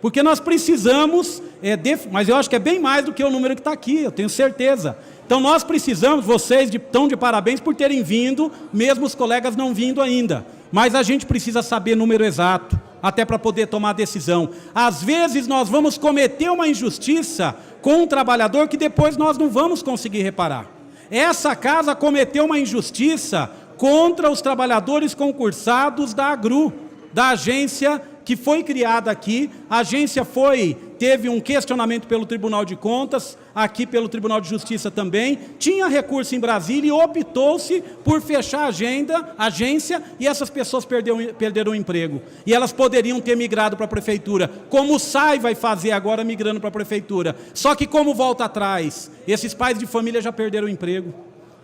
Porque nós precisamos, mas eu acho que é bem mais do que o número que está aqui, eu tenho certeza. Então nós precisamos, vocês estão de parabéns por terem vindo, mesmo os colegas não vindo ainda. Mas a gente precisa saber número exato, até para poder tomar a decisão. Às vezes nós vamos cometer uma injustiça com um trabalhador que depois nós não vamos conseguir reparar. Essa casa cometeu uma injustiça contra os trabalhadores concursados da AGRU, da agência que foi criada aqui. A agência teve um questionamento pelo Tribunal de Contas, aqui pelo Tribunal de Justiça também, tinha recurso em Brasília e optou-se por fechar a agência e essas pessoas perderam o emprego. E elas poderiam ter migrado para a prefeitura, como o SAI vai fazer agora migrando para a prefeitura. Só que como volta atrás, esses pais de família já perderam o emprego.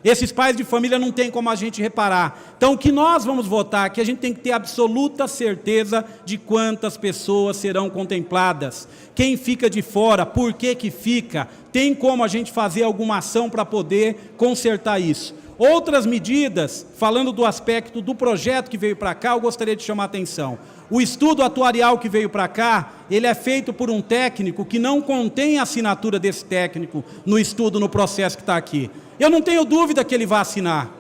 Esses pais de família não tem como a gente reparar. Então, o que nós vamos votar, que a gente tem que ter absoluta certeza de quantas pessoas serão contempladas. Quem fica de fora, por que que fica? Tem como a gente fazer alguma ação para poder consertar isso? Outras medidas, falando do aspecto do projeto que veio para cá, eu gostaria de chamar a atenção. O estudo atuarial que veio para cá, ele é feito por um técnico que não contém a assinatura desse técnico no estudo, no processo que está aqui. Eu não tenho dúvida que ele vai assinar,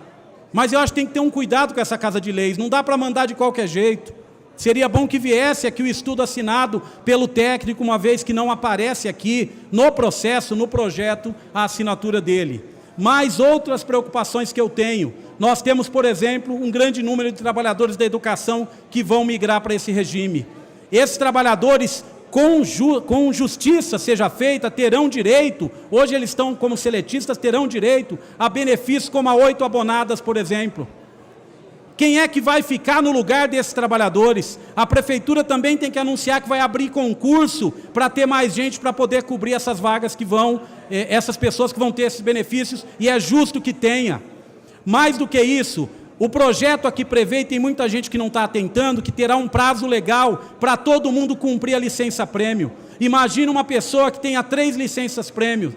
mas eu acho que tem que ter um cuidado com essa Casa de Leis, não dá para mandar de qualquer jeito. Seria bom que viesse aqui o estudo assinado pelo técnico, uma vez que não aparece aqui no processo, no projeto, a assinatura dele. Mais outras preocupações que eu tenho. Nós temos, por exemplo, um grande número de trabalhadores da educação que vão migrar para esse regime. Esses trabalhadores, com justiça seja feita, terão direito, hoje eles estão como seletistas, terão direito a benefícios como a 8 abonadas, por exemplo. Quem é que vai ficar no lugar desses trabalhadores? A prefeitura também tem que anunciar que vai abrir concurso para ter mais gente para poder cobrir essas vagas que vão, essas pessoas que vão ter esses benefícios, e é justo que tenha. Mais do que isso, o projeto aqui prevê, e tem muita gente que não está atentando, que terá um prazo legal para todo mundo cumprir a licença-prêmio. Imagina uma pessoa que tenha 3 licenças-prêmio.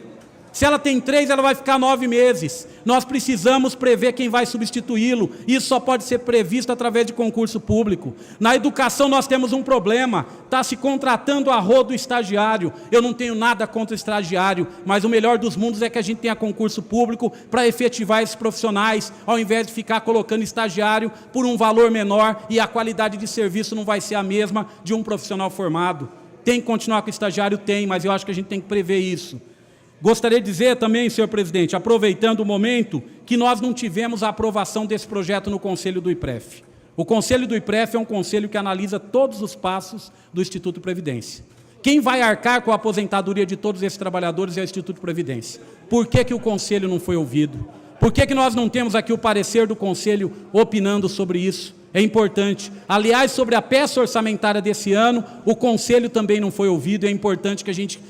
Se ela tem 3, ela vai ficar 9 meses. Nós precisamos prever quem vai substituí-lo. Isso só pode ser previsto através de concurso público. Na educação nós temos um problema. Está se contratando a rodo estagiário. Eu não tenho nada contra o estagiário, mas o melhor dos mundos é que a gente tenha concurso público para efetivar esses profissionais, ao invés de ficar colocando estagiário por um valor menor e a qualidade de serviço não vai ser a mesma de um profissional formado. Tem que continuar com o estagiário? Tem, mas eu acho que a gente tem que prever isso. Gostaria de dizer também, senhor presidente, aproveitando o momento, que nós não tivemos a aprovação desse projeto no Conselho do IPREF. O Conselho do IPREF é um conselho que analisa todos os passos do Instituto Previdência. Quem vai arcar com a aposentadoria de todos esses trabalhadores é o Instituto Previdência. Por que o Conselho não foi ouvido? Por que nós não temos aqui o parecer do Conselho opinando sobre isso? É importante. Aliás, sobre a peça orçamentária desse ano, o Conselho também não foi ouvido, é importante que a gente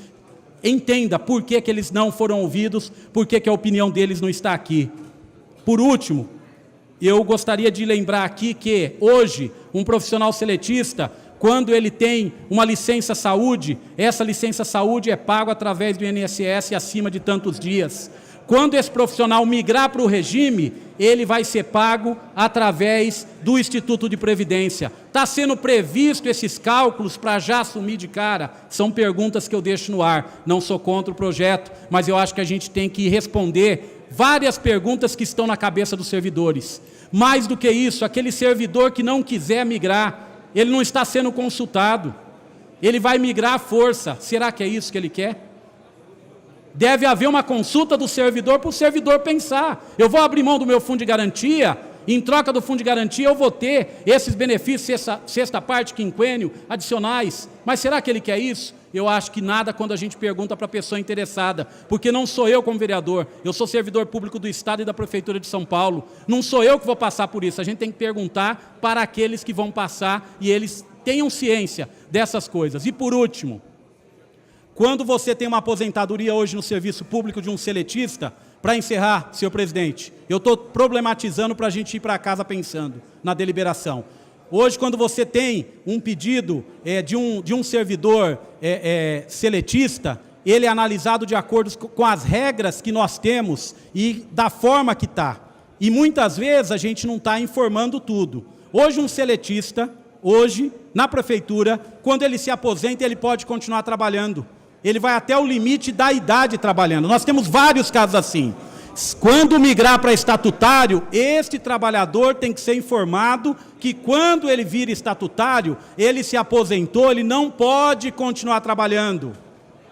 entenda por que eles não foram ouvidos, por que a opinião deles não está aqui. Por último, eu gostaria de lembrar aqui que, hoje, um profissional seletista, quando ele tem uma licença saúde, essa licença saúde é paga através do INSS acima de tantos dias. Quando esse profissional migrar para o regime, ele vai ser pago através do Instituto de Previdência. Está sendo previsto esses cálculos para já assumir de cara? São perguntas que eu deixo no ar. Não sou contra o projeto, mas eu acho que a gente tem que responder várias perguntas que estão na cabeça dos servidores. Mais do que isso, aquele servidor que não quiser migrar, ele não está sendo consultado. Ele vai migrar à força. Será que é isso que ele quer? Deve haver uma consulta do servidor para o servidor pensar. Eu vou abrir mão do meu fundo de garantia, em troca do fundo de garantia eu vou ter esses benefícios, sexta parte, quinquênio, adicionais. Mas será que ele quer isso? Eu acho que nada quando a gente pergunta para a pessoa interessada, porque não sou eu como vereador, eu sou servidor público do Estado e da Prefeitura de São Paulo. Não sou eu que vou passar por isso, a gente tem que perguntar para aqueles que vão passar e eles tenham ciência dessas coisas. E por último, quando você tem uma aposentadoria hoje no serviço público de um seletista, para encerrar, senhor presidente, eu estou problematizando para a gente ir para casa pensando na deliberação. Hoje, quando você tem um pedido de um servidor seletista, ele é analisado de acordo com as regras que nós temos e da forma que está. E muitas vezes a gente não está informando tudo. Hoje um seletista, na prefeitura, quando ele se aposenta, ele pode continuar trabalhando. Ele vai até o limite da idade trabalhando. Nós temos vários casos assim. Quando migrar para estatutário, este trabalhador tem que ser informado que quando ele vira estatutário, ele se aposentou, ele não pode continuar trabalhando.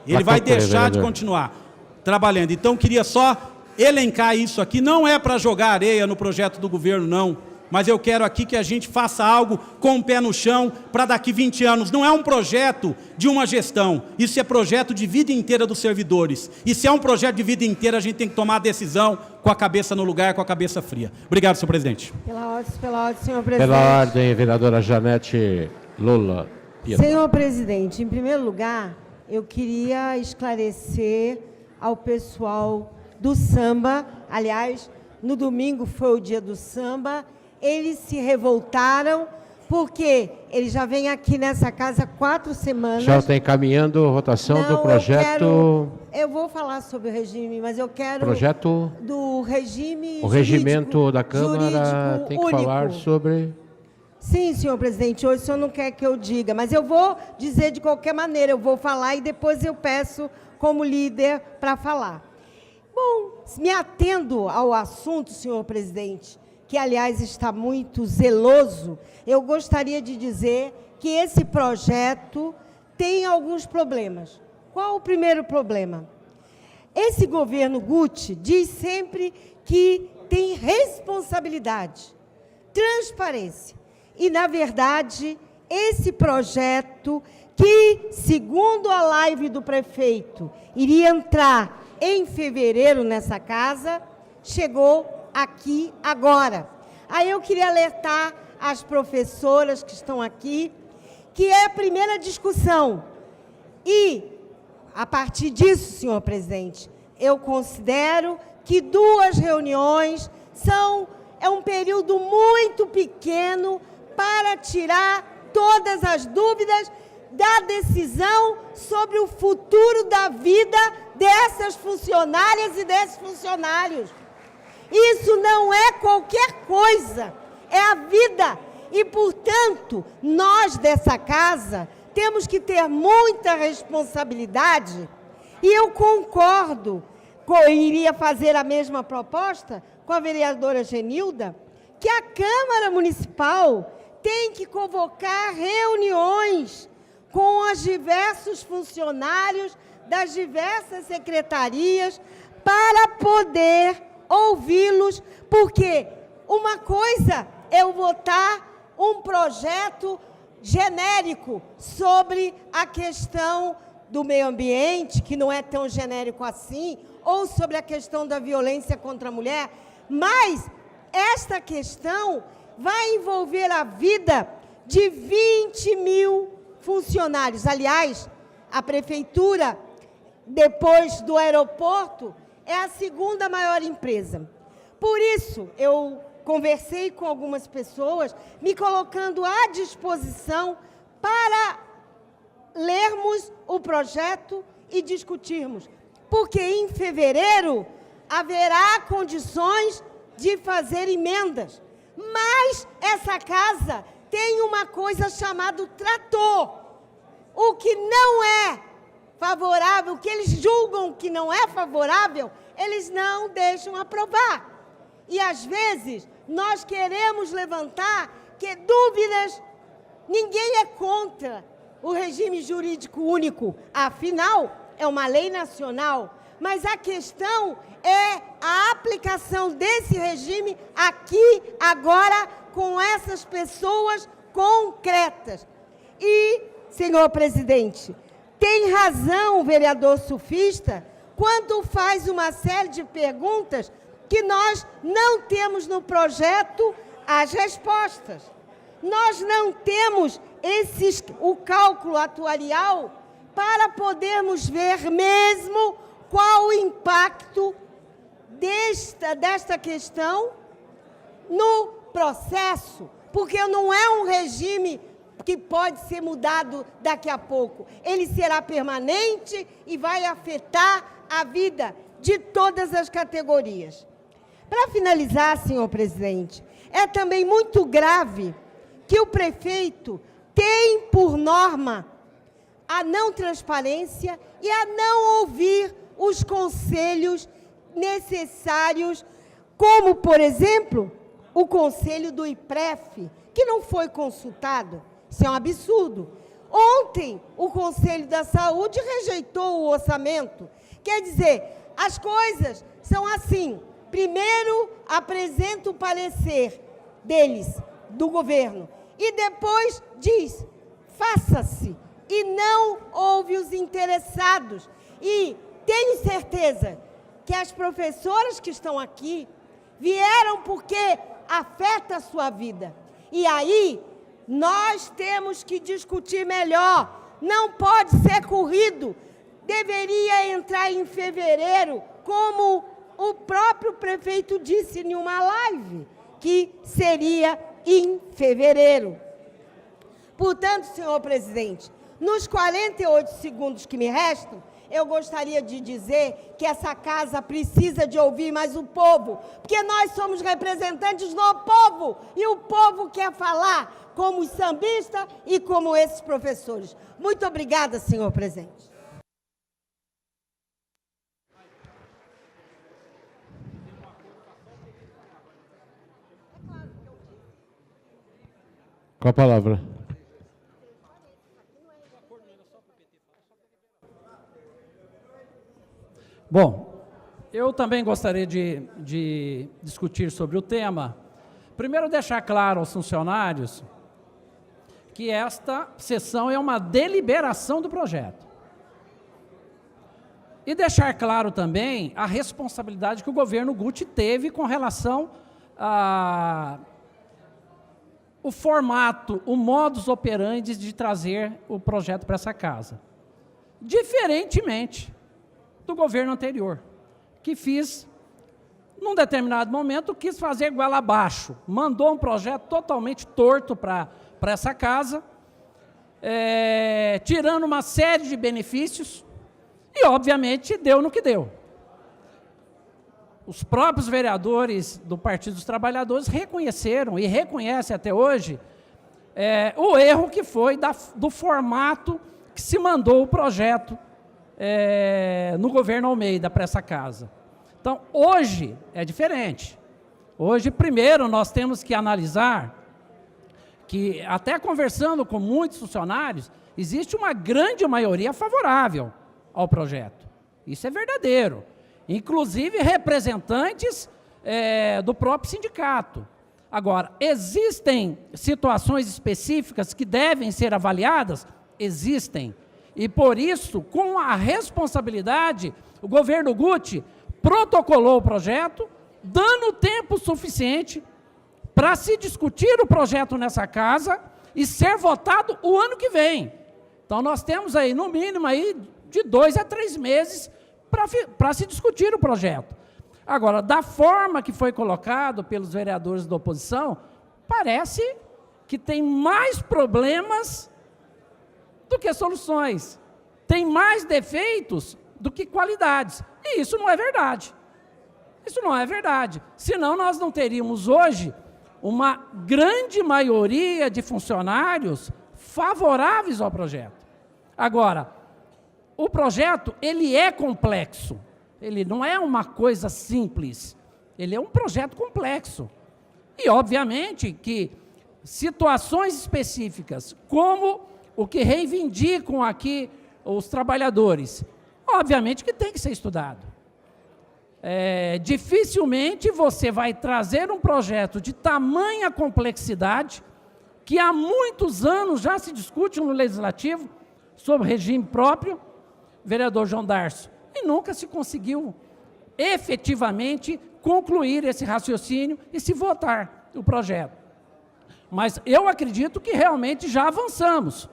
Ele vai deixar de continuar trabalhando. Então, queria só elencar isso aqui. Não é para jogar areia no projeto do governo, não. Mas eu quero aqui que a gente faça algo com o pé no chão para daqui 20 anos. Não é um projeto de uma gestão, isso é projeto de vida inteira dos servidores. E se é um projeto de vida inteira, a gente tem que tomar a decisão com a cabeça no lugar, com a cabeça fria. Obrigado, senhor presidente. Pela ordem, senhor presidente. Pela ordem, vereadora Janete Lula. Senhor presidente, em primeiro lugar, eu queria esclarecer ao pessoal do samba, aliás, no domingo foi o dia do samba, eles se revoltaram porque ele já vem aqui nessa casa há 4 semanas. Já está encaminhando a votação do projeto... Eu vou falar sobre o regime, mas eu quero... Projeto... Do regime O regimento da Câmara tem que único. falar sobre... Sim, senhor presidente, hoje o senhor não quer que eu diga, mas eu vou dizer de qualquer maneira, eu vou falar e depois eu peço como líder para falar. Bom, me atendo ao assunto, senhor presidente, que aliás está muito zeloso, eu gostaria de dizer que esse projeto tem alguns problemas. Qual o primeiro problema? Esse governo Guti diz sempre que tem responsabilidade, transparência. E, na verdade, esse projeto, que, segundo a live do prefeito, iria entrar em fevereiro nessa casa, chegou aqui agora. Aí eu queria alertar as professoras que estão aqui, que é a primeira discussão. E, a partir disso, senhor presidente, eu considero que 2 reuniões é um período muito pequeno para tirar todas as dúvidas da decisão sobre o futuro da vida dessas funcionárias e desses funcionários. Isso não é qualquer coisa, é a vida. E, portanto, nós dessa casa temos que ter muita responsabilidade, e eu concordo, iria fazer a mesma proposta com a vereadora Genilda, que a Câmara Municipal tem que convocar reuniões com os diversos funcionários das diversas secretarias para poder ouvi-los, porque uma coisa é eu votar um projeto genérico sobre a questão do meio ambiente, que não é tão genérico assim, ou sobre a questão da violência contra a mulher, mas esta questão vai envolver a vida de 20 mil funcionários. Aliás, a prefeitura, depois do aeroporto, é a 2ª maior empresa. Por isso, eu conversei com algumas pessoas, me colocando à disposição para lermos o projeto e discutirmos. Porque em fevereiro haverá condições de fazer emendas. Mas essa casa tem uma coisa chamada trator. O que não é favorável, o que eles julgam que não é favorável, eles não deixam aprovar. E, às vezes, nós queremos levantar que dúvidas, ninguém é contra o regime jurídico único, afinal, é uma lei nacional, mas a questão é a aplicação desse regime aqui, agora, com essas pessoas concretas. E, senhor presidente, tem razão o vereador sufista quando faz uma série de perguntas que nós não temos no projeto as respostas. Nós não temos o cálculo atuarial para podermos ver mesmo qual o impacto desta questão no processo, porque não é um regime que pode ser mudado daqui a pouco. Ele será permanente e vai afetar a vida de todas as categorias. Para finalizar, senhor presidente, é também muito grave que o prefeito tem por norma a não transparência e a não ouvir os conselhos necessários, como, por exemplo, o conselho do IPREF, que não foi consultado. Isso é um absurdo. Ontem, o Conselho da Saúde rejeitou o orçamento. Quer dizer, as coisas são assim. Primeiro, apresenta o parecer deles, do governo, e depois diz, faça-se, e não ouve os interessados. E tenho certeza que as professoras que estão aqui vieram porque afeta a sua vida. E aí, nós temos que discutir melhor. Não pode ser corrido. Deveria entrar em fevereiro, como o próprio prefeito disse em uma live, que seria em fevereiro. Portanto, senhor presidente, nos 48 segundos que me restam, eu gostaria de dizer que essa casa precisa de ouvir mais o povo, porque nós somos representantes do povo, e o povo quer falar como os sambistas e como esses professores. Muito obrigada, senhor presidente. Com a palavra. Bom, eu também gostaria de discutir sobre o tema. Primeiro, deixar claro aos funcionários que esta sessão é uma deliberação do projeto. E deixar claro também a responsabilidade que o governo Guti teve com relação o formato, o modus operandi de trazer o projeto para essa casa. Diferentemente do governo anterior, que num determinado momento, quis fazer goela abaixo, mandou um projeto totalmente torto para essa casa, tirando uma série de benefícios, e obviamente deu no que deu. Os próprios vereadores do Partido dos Trabalhadores reconheceram e reconhecem até hoje o erro que foi do formato que se mandou o projeto no governo Almeida para essa casa. Então, hoje é diferente. Hoje, primeiro, nós temos que analisar que, até conversando com muitos funcionários, existe uma grande maioria favorável ao projeto. Isso é verdadeiro. Inclusive representantes do próprio sindicato. Agora, existem situações específicas que devem ser avaliadas? Existem. E por isso, com a responsabilidade, o governo Guti protocolou o projeto, dando tempo suficiente para se discutir o projeto nessa casa e ser votado o ano que vem. Então, nós temos aí, no mínimo, aí, de 2 a 3 meses para se discutir o projeto. Agora, da forma que foi colocado pelos vereadores da oposição, parece que tem mais problemas do que soluções. Tem mais defeitos do que qualidades. E isso não é verdade. Isso não é verdade. Senão nós não teríamos hoje uma grande maioria de funcionários favoráveis ao projeto. Agora, o projeto, ele é complexo. Ele não é uma coisa simples. Ele é um projeto complexo. E, obviamente, que situações específicas, como o que reivindicam aqui os trabalhadores, obviamente que tem que ser estudado. Dificilmente você vai trazer um projeto de tamanha complexidade, que há muitos anos já se discute no Legislativo, sobre regime próprio, vereador João Darcio, e nunca se conseguiu efetivamente concluir esse raciocínio e se votar o projeto. Mas eu acredito que realmente já avançamos.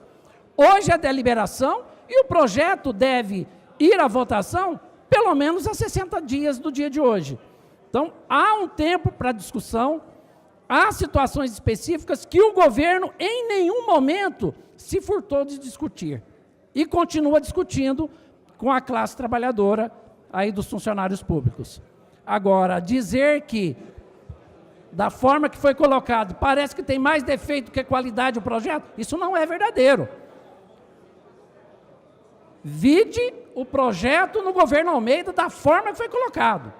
Hoje é deliberação e o projeto deve ir à votação pelo menos a 60 dias do dia de hoje. Então, há um tempo para discussão, há situações específicas que o governo em nenhum momento se furtou de discutir e continua discutindo com a classe trabalhadora aí dos funcionários públicos. Agora, dizer que, da forma que foi colocado, parece que tem mais defeito que qualidade o projeto, isso não é verdadeiro. Vide o projeto no governo Almeida da forma que foi colocado.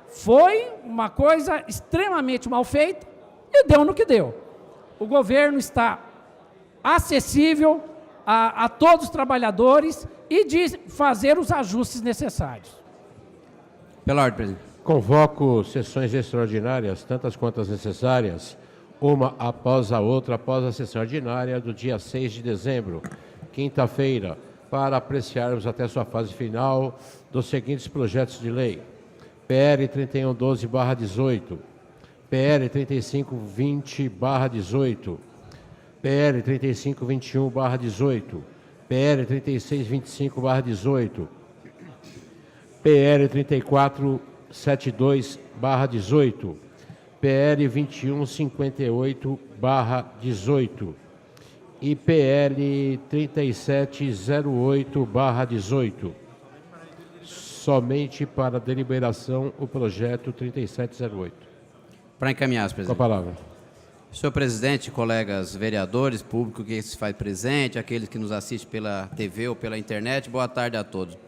Foi uma coisa extremamente mal feita e deu no que deu. O governo está acessível a todos os trabalhadores e de fazer os ajustes necessários. Pela ordem, presidente. Convoco sessões extraordinárias, tantas quanto as necessárias, uma após a outra, após a sessão ordinária do dia 6 de dezembro, quinta-feira, para apreciarmos até sua fase final dos seguintes projetos de lei: PL 3112/18, PL 3520/18, PL 3521/18, PL 3625/18, PL 3472/18, PL 2158/18, IPL 3708/18. Somente para deliberação o projeto 3708. Para encaminhar, Com a presidente. palavra. Senhor presidente, colegas vereadores, público que se faz presente, aqueles que nos assistem pela TV ou pela internet, boa tarde a todos.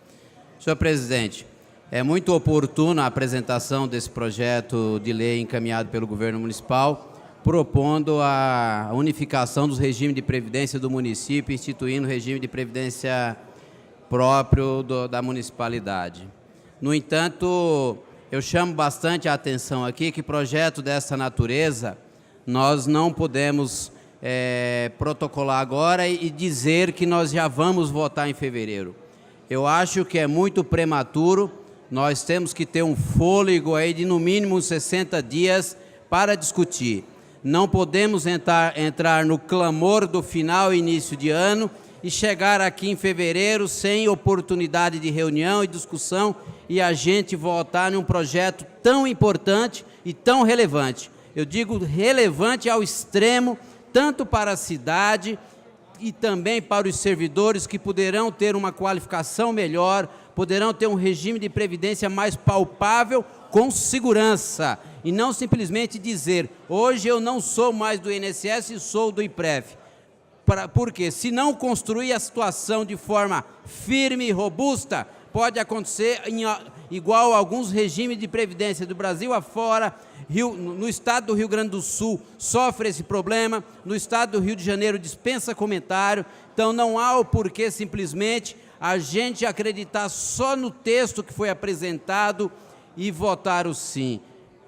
Senhor presidente, é muito oportuna a apresentação desse projeto de lei encaminhado pelo governo municipal, propondo a unificação dos regimes de previdência do município, instituindo o regime de previdência próprio da municipalidade. No entanto, eu chamo bastante a atenção aqui que projeto dessa natureza nós não podemos protocolar agora e dizer que nós já vamos votar em fevereiro. Eu acho que é muito prematuro, nós temos que ter um fôlego aí de no mínimo 60 dias para discutir. Não podemos entrar no clamor do final e início de ano e chegar aqui em fevereiro sem oportunidade de reunião e discussão e a gente votar num projeto tão importante e tão relevante. Eu digo relevante ao extremo, tanto para a cidade e também para os servidores que poderão ter uma qualificação melhor, poderão ter um regime de previdência mais palpável, com segurança, e não simplesmente dizer, hoje eu não sou mais do INSS e sou do IPREV. Porque se não construir a situação de forma firme e robusta, pode acontecer igual a alguns regimes de previdência do Brasil afora. No estado do Rio Grande do Sul sofre esse problema, no estado do Rio de Janeiro dispensa comentário, então não há o porquê simplesmente a gente acreditar só no texto que foi apresentado e votar o sim.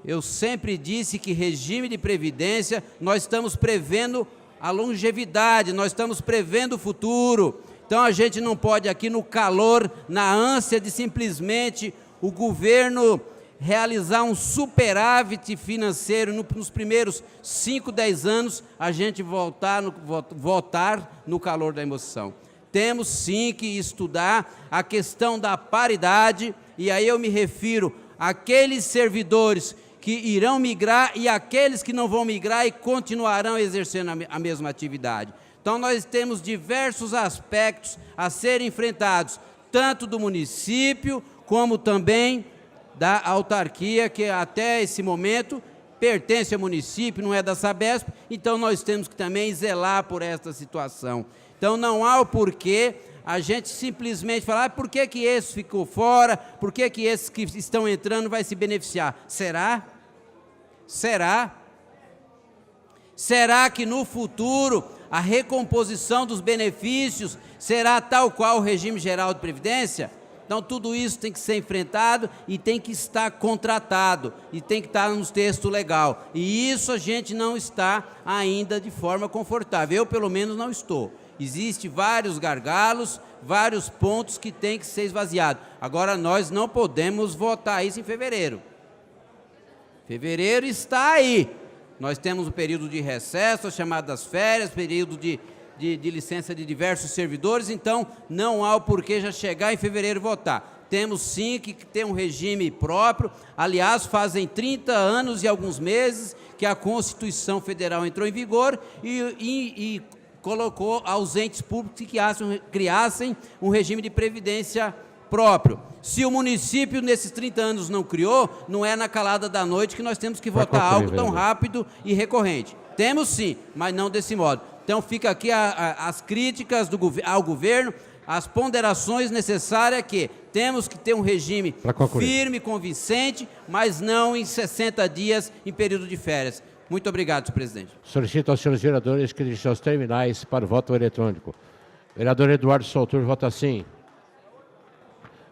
Eu sempre disse que regime de previdência, nós estamos prevendo a longevidade, nós estamos prevendo o futuro. Então a gente não pode aqui no calor, na ânsia de simplesmente o governo realizar um superávit financeiro nos primeiros 5, 10 anos, a gente votar no calor da emoção. Temos sim que estudar a questão da paridade, e aí eu me refiro àqueles servidores que irão migrar e aqueles que não vão migrar e continuarão exercendo a mesma atividade. Então nós temos diversos aspectos a serem enfrentados, tanto do município como também da autarquia, que até esse momento pertence ao município, não é da Sabesp, então nós temos que também zelar por esta situação. Então não há o porquê a gente simplesmente falar, por que que esse ficou fora, por que que esses que estão entrando vai se beneficiar? Será? Será? Será que no futuro a recomposição dos benefícios será tal qual o regime geral de previdência? Então tudo isso tem que ser enfrentado e tem que estar contratado e tem que estar nos textos legal. E isso a gente não está ainda de forma confortável, eu pelo menos não estou. Existem vários gargalos, vários pontos que tem que ser esvaziados. Agora nós não podemos votar isso em fevereiro. Fevereiro está aí. Nós temos o período de recesso, as chamadas férias, período de licença de diversos servidores, então não há o porquê já chegar em fevereiro e votar. Temos sim que ter um regime próprio, aliás, fazem 30 anos e alguns meses que a Constituição Federal entrou em vigor e colocou aos entes públicos que criassem um regime de previdência próprio. Se o município nesses 30 anos não criou, não é na calada da noite que nós temos que votar algo tão rápido e recorrente. Temos sim, mas não desse modo. Então fica aqui as críticas ao governo, as ponderações necessárias que temos que ter um regime firme, convincente, mas não em 60 dias em período de férias. Muito obrigado, senhor presidente. Solicito aos senhores vereadores que deixem os terminais para o voto eletrônico. Vereador Eduardo Soltur, vota sim.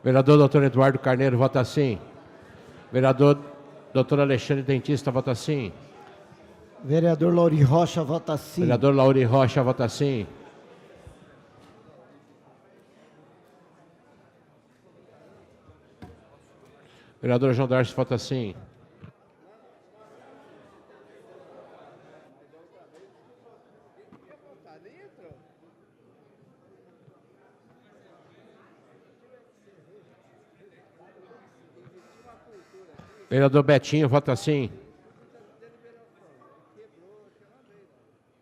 Vereador Dr. Eduardo Carneiro, vota sim. Vereador Dr. Alexandre Dentista, vota sim. Vereador Lauri Rocha, vota sim. Vereador Lauri Rocha, vota sim. Vereador João Darcy, vota sim. Vereador Betinho, vota sim.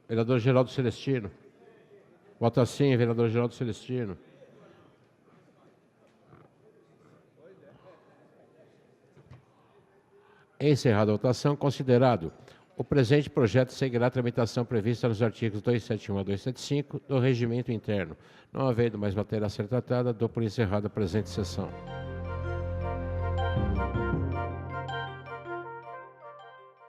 Vereador Geraldo Celestino. Vota sim, vereador Geraldo Celestino. Encerrada a votação, considerado. O presente projeto seguirá a tramitação prevista nos artigos 271 a 275 do Regimento Interno. Não havendo mais matéria a ser tratada, dou por encerrada a presente sessão.